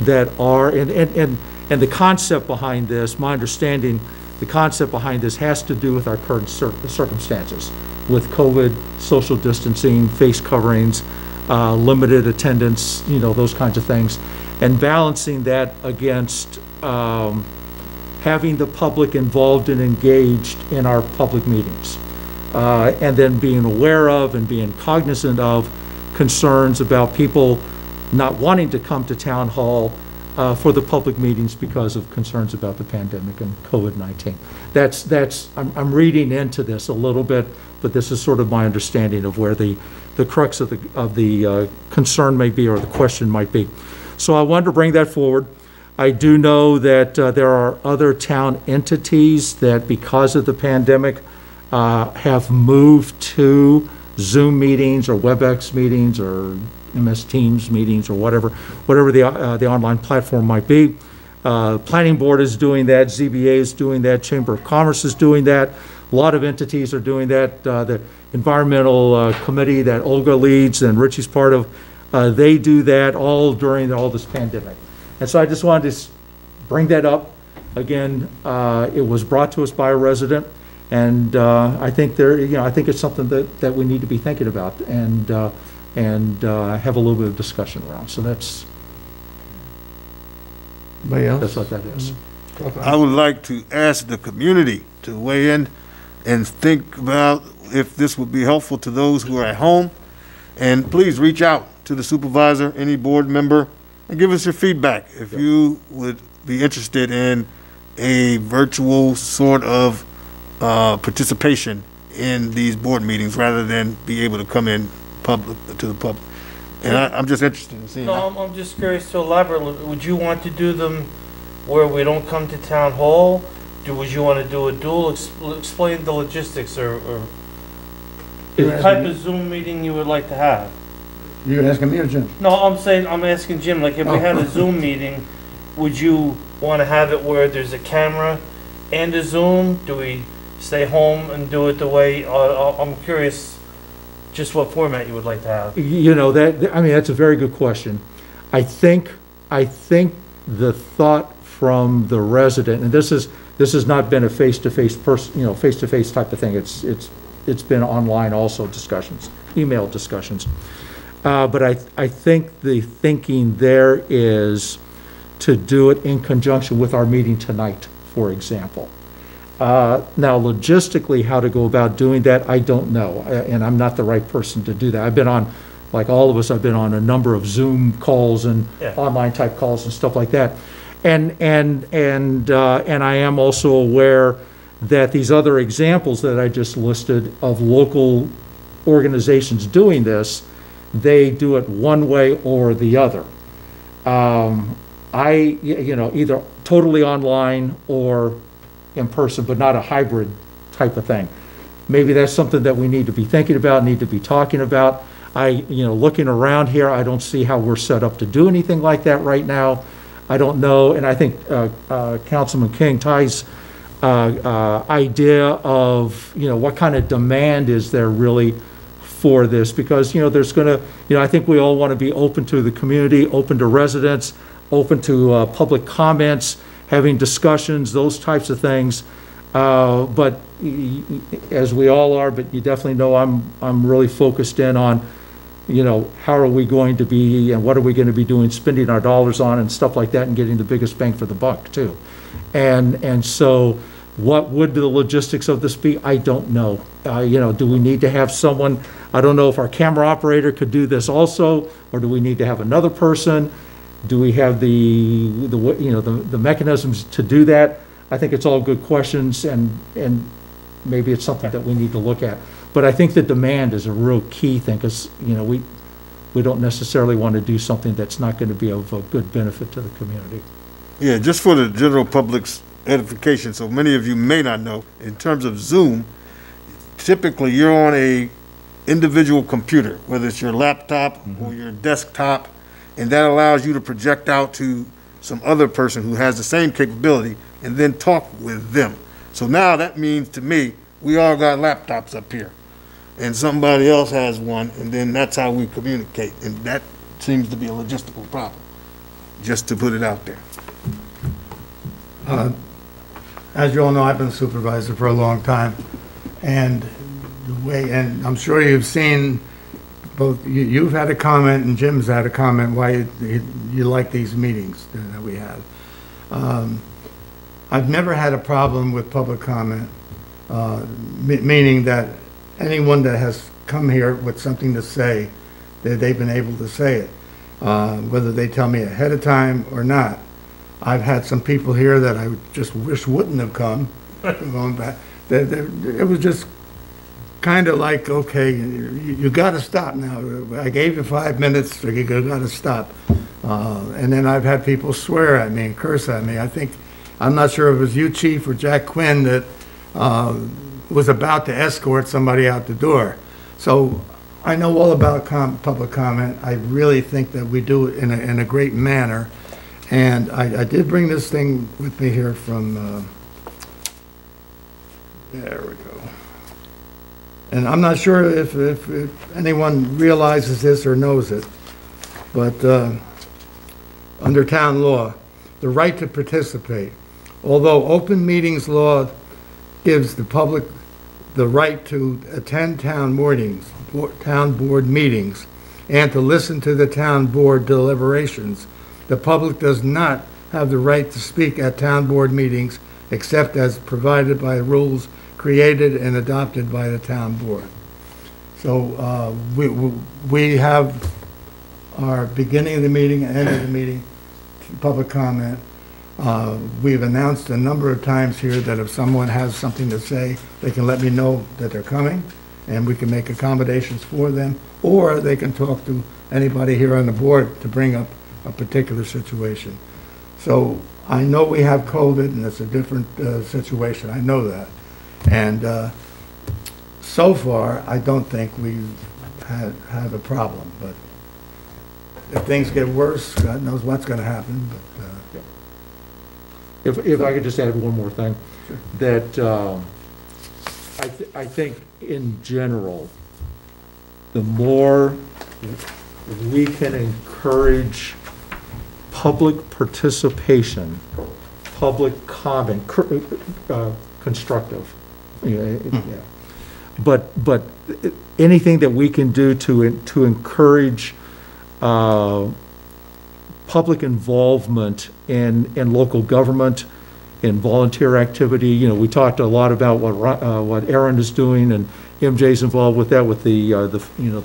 that are, and the concept behind this, my understanding, the concept behind this has to do with our current circumstances, with COVID, social distancing, face coverings, limited attendance, those kinds of things, and balancing that against having the public involved and engaged in our public meetings, and then being aware of and being cognizant of concerns about people not wanting to come to town hall for the public meetings because of concerns about the pandemic and COVID-19. I'm reading into this a little bit, but this is sort of my understanding of where the crux of the concern may be, or the question might be. So I wanted to bring that forward. I do know that there are other town entities that, because of the pandemic, have moved to Zoom meetings or WebEx meetings or MS Teams meetings or whatever the online platform might be. Planning Board is doing that, ZBA is doing that, Chamber of Commerce is doing that. A lot of entities are doing that. The Environmental Committee that Olga leads and Richie's part of, they do that all during all this pandemic. And so I just wanted to bring that up. Again, it was brought to us by a resident, and I think I think it's something that we need to be thinking about and have a little bit of discussion around. So that's what that is. I would like to ask the community to weigh in and think about if this would be helpful to those who are at home. And please reach out to the supervisor, any board member, and give us your feedback if you would be interested in a virtual sort of participation in these board meetings rather than be able to come in to the public. And I'm just interested in seeing. No, I'm just curious to elaborate. Would you want to do them where we don't come to town hall? Would you want to do a dual? Explain the logistics or the type of Zoom meeting you would like to have. You're asking me or Jim? No, I'm asking Jim, like if we had a Zoom meeting, would you want to have it where there's a camera and a Zoom? Do we stay home and do it the way, I'm curious just what format you would like to have. That's a very good question. I think the thought from the resident, and this has not been a face-to-face face-to-face type of thing. It's been online also discussions, email discussions. But I think the thinking there is to do it in conjunction with our meeting tonight, for example. Now, logistically, how to go about doing that, I don't know, and I'm not the right person to do that. I've been on, like all of us, I've been on a number of Zoom calls and online type calls and stuff like that. And I am also aware that these other examples that I just listed of local organizations doing this, they do it one way or the other. Either totally online or in person, but not a hybrid type of thing. Maybe that's something that we need to be thinking about, need to be talking about. Looking around here, I don't see how we're set up to do anything like that right now. I don't know, and I think Councilman King, Ty's idea of, what kind of demand is there really for this? Because, there's gonna, I think we all want to be open to the community, open to residents, open to public comments, having discussions, those types of things. But as we all are, but you definitely know I'm really focused in on you know, how are we going to be, and what are we going to be doing, spending our dollars on and stuff like that, and getting the biggest bang for the buck too. And so what would the logistics of this be? I don't know. You know, do we need to have someone, I don't know if our camera operator could do this also, or do we need to have another person? Do we have the mechanisms to do that? I think it's all good questions, and maybe it's something that we need to look at. But I think the demand is a real key thing, because, you know, we don't necessarily want to do something that's not going to be of a good benefit to the community. Yeah, just for the general public's edification, so many of you may not know, in terms of Zoom, typically you're on a individual computer, whether it's your laptop or your desktop, and that allows you to project out to some other person who has the same capability and then talk with them. So now that means to me, we all got laptops up here, and somebody else has one, and then that's how we communicate, and that seems to be a logistical problem, just to put it out there. As you all know, I've been a supervisor for a long time, and and I'm sure you've seen, both you've had a comment and Jim's had a comment why you like these meetings that we have. I've never had a problem with public comment, meaning that anyone that has come here with something to say, that they've been able to say it, whether they tell me ahead of time or not. I've had some people here that I just wish wouldn't have come. Going back, it was just kind of like, okay, you got to stop now. I gave you 5 minutes, so you got to stop. And then I've had people swear at me and curse at me. I'm not sure if it was you, Chief, or Jack Quinn that was about to escort somebody out the door. So I know all about public comment. I really think that we do it in a great manner. And I did bring this thing with me here from, there we go. And I'm not sure if anyone realizes this or knows it, but under town law, the right to participate. Although open meetings law gives the public the right to attend town board meetings, and to listen to the town board deliberations, the public does not have the right to speak at town board meetings except as provided by rules created and adopted by the town board. So we have our beginning of the meeting and end of the meeting, public comment. We've announced a number of times here that if someone has something to say, they can let me know that they're coming, and we can make accommodations for them, or they can talk to anybody here on the board to bring up a particular situation. So I know we have COVID, and it's a different situation. I know that. And so far, I don't think we've had a problem. But if things get worse, God knows what's going to happen. But If I could just add one more thing, Sure. that I think in general, the more we can encourage public participation, public comment, constructive. Yeah. But anything that we can do to encourage public involvement in local government, in volunteer activity. You know, we talked a lot about what Aaron is doing, and MJ's involved with that, with the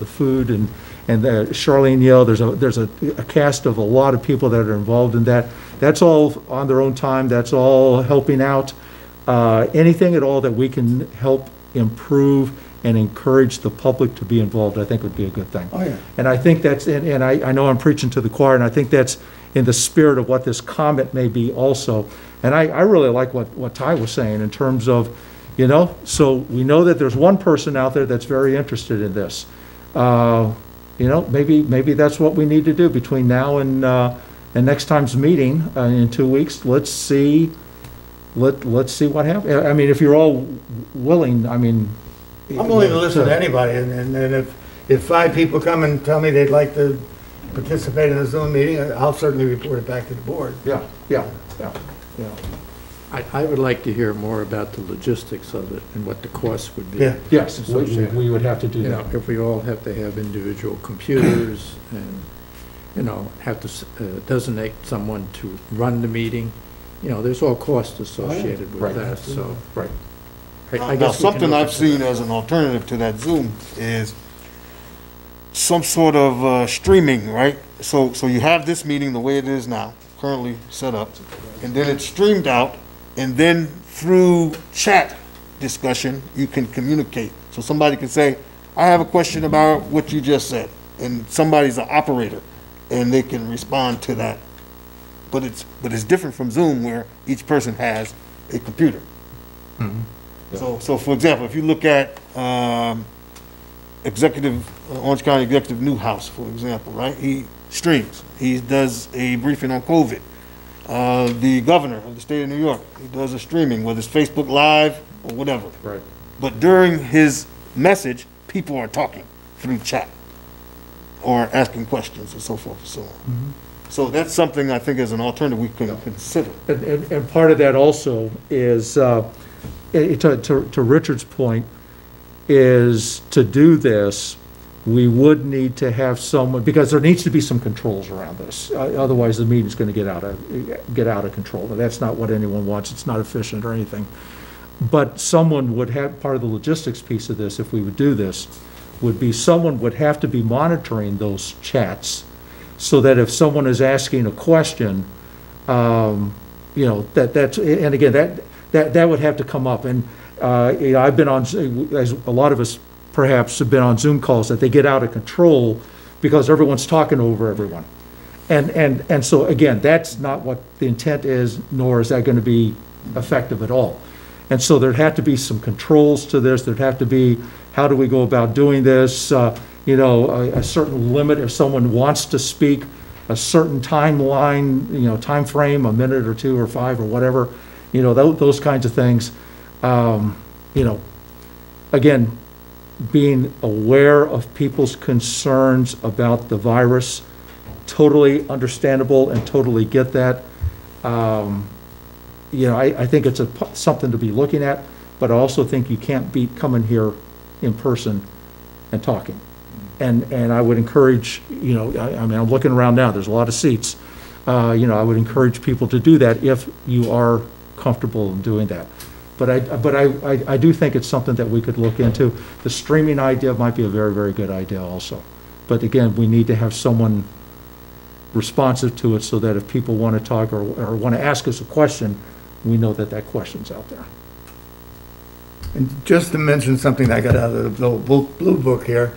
food, and Charlene Yell. There's a cast of a lot of people that are involved in that. That's all on their own time. That's all helping out. Anything at all that we can help improve and encourage the public to be involved, I think would be a good thing. Oh, yeah. And I think that's, and I know I'm preaching to the choir, and I think that's in the spirit of what this comment may be also. And I really like what Ty was saying in terms of, you know, so we know that there's one person out there that's very interested in this. You know, maybe that's what we need to do between now and next time's meeting in 2 weeks. Let's see what happens. I mean, if you're all willing, I mean. I'm willing to listen to anybody, and if 5 people come and tell me they'd like to participate in a Zoom meeting, I'll certainly report it back to the board. Yeah. I would like to hear more about the logistics of it and what the cost would be. Yeah. Yes, associated. we would have to do You know, that. if we all have to have individual computers and, you know, have to designate someone to run the meeting, you know, there's all costs associated Right. with that, so. Right. I Now, guess we can something look I've into seen that. as an alternative to that Zoom is some sort of streaming, right? So you have this meeting the way it is now, currently set up, and then it's streamed out, and then through chat discussion, you can communicate. So somebody can say, I have a question about what you just said, and somebody's an operator, and they can respond to that. But it's different from Zoom, where each person has a computer. So for example, if you look at Orange County Executive Newhouse, for example, right? He streams. He does a briefing on COVID. The governor of the state of New York, he does a streaming, whether it's Facebook Live or whatever. Right. But during his message, people are talking through chat or asking questions and so forth and so on. So that's something I think as an alternative we can consider. And part of that also is, to Richard's point, is to do this, we would need to have someone, because there needs to be some controls around this. Otherwise, the meeting's going to get out of control. And that's not what anyone wants. It's not efficient or anything. But someone would have, part of the logistics piece of this, if we would do this, would be someone would have to be monitoring those chats so that if someone is asking a question, you know, that's, and again, that would have to come up. And you know, I've been on, as a lot of us perhaps have been on Zoom calls, that they get out of control because everyone's talking over everyone. And so again, that's not what the intent is, nor is that going to be effective at all. And so there'd have to be some controls to this. There'd have to be, how do we go about doing this? You know, a certain limit if someone wants to speak, a certain timeline, you know, time frame, a minute or 2 or 5 or whatever, you know, those kinds of things. You know, again, being aware of people's concerns about the virus, totally understandable and totally get that. You know, I think it's something to be looking at, but I also think you can't beat coming here in person and talking. And I would encourage, you know, I mean, I'm looking around now, there's a lot of seats. You know, I would encourage people to do that if you are comfortable in doing that. But I do think it's something that we could look into. The streaming idea might be a very, very good idea also. But again, we need to have someone responsive to it so that if people want to talk or want to ask us a question, we know that that question's out there. And just to mention something I got out of the blue book here,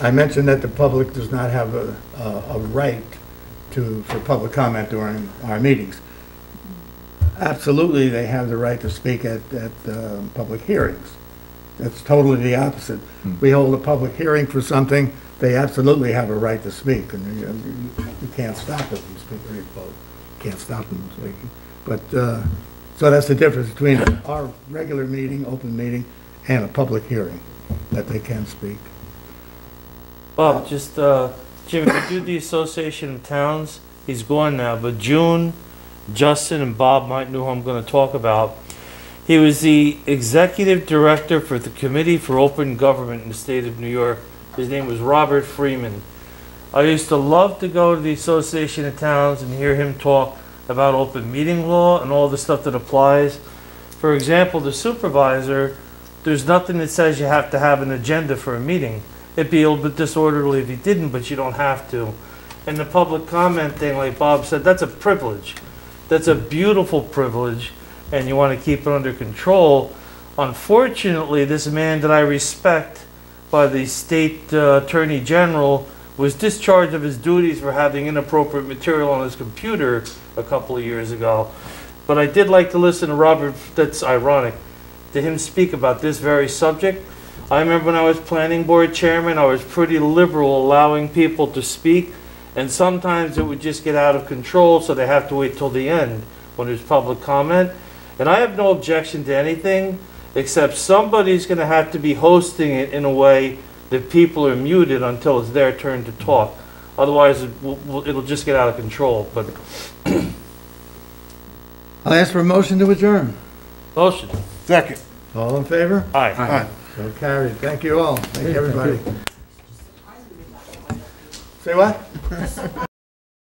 I mentioned that the public does not have a right for public comment during our meetings. Absolutely, they have the right to speak at public hearings. That's totally the opposite. We hold a public hearing for something, they absolutely have a right to speak, and you can't stop them from speaking. Well, you can't stop them from speaking. But, so that's the difference between our regular meeting, open meeting, and a public hearing, that they can speak. Bob, just, Jim, if you do the Association of Towns, he's gone now, but June, Justin and Bob might know who I'm going to talk about. He was the executive director for the Committee for Open Government in the state of New York. His name was Robert Freeman. I used to love to go to the Association of Towns and hear him talk about open meeting law and all the stuff that applies. For example, the supervisor, there's nothing that says you have to have an agenda for a meeting. It'd be a little bit disorderly if you didn't, but you don't have to. And the public comment thing, like Bob said, that's a privilege. That's a beautiful privilege, and you want to keep it under control. Unfortunately, this man that I respect by the state attorney general was discharged of his duties for having inappropriate material on his computer a couple of years ago. But I did like to listen to Robert, that's ironic, to him speak about this very subject. I remember when I was planning board chairman, I was pretty liberal allowing people to speak, and sometimes it would just get out of control, so they have to wait till the end when there's public comment. And I have no objection to anything, except somebody's going to have to be hosting it in a way that people are muted until it's their turn to talk. Otherwise, it'll just get out of control. But I'll ask for a motion to adjourn. Motion. Second. All in favor? Aye. Aye. So carried. Thank you all. Thank you, Thank you. everybody. Say what?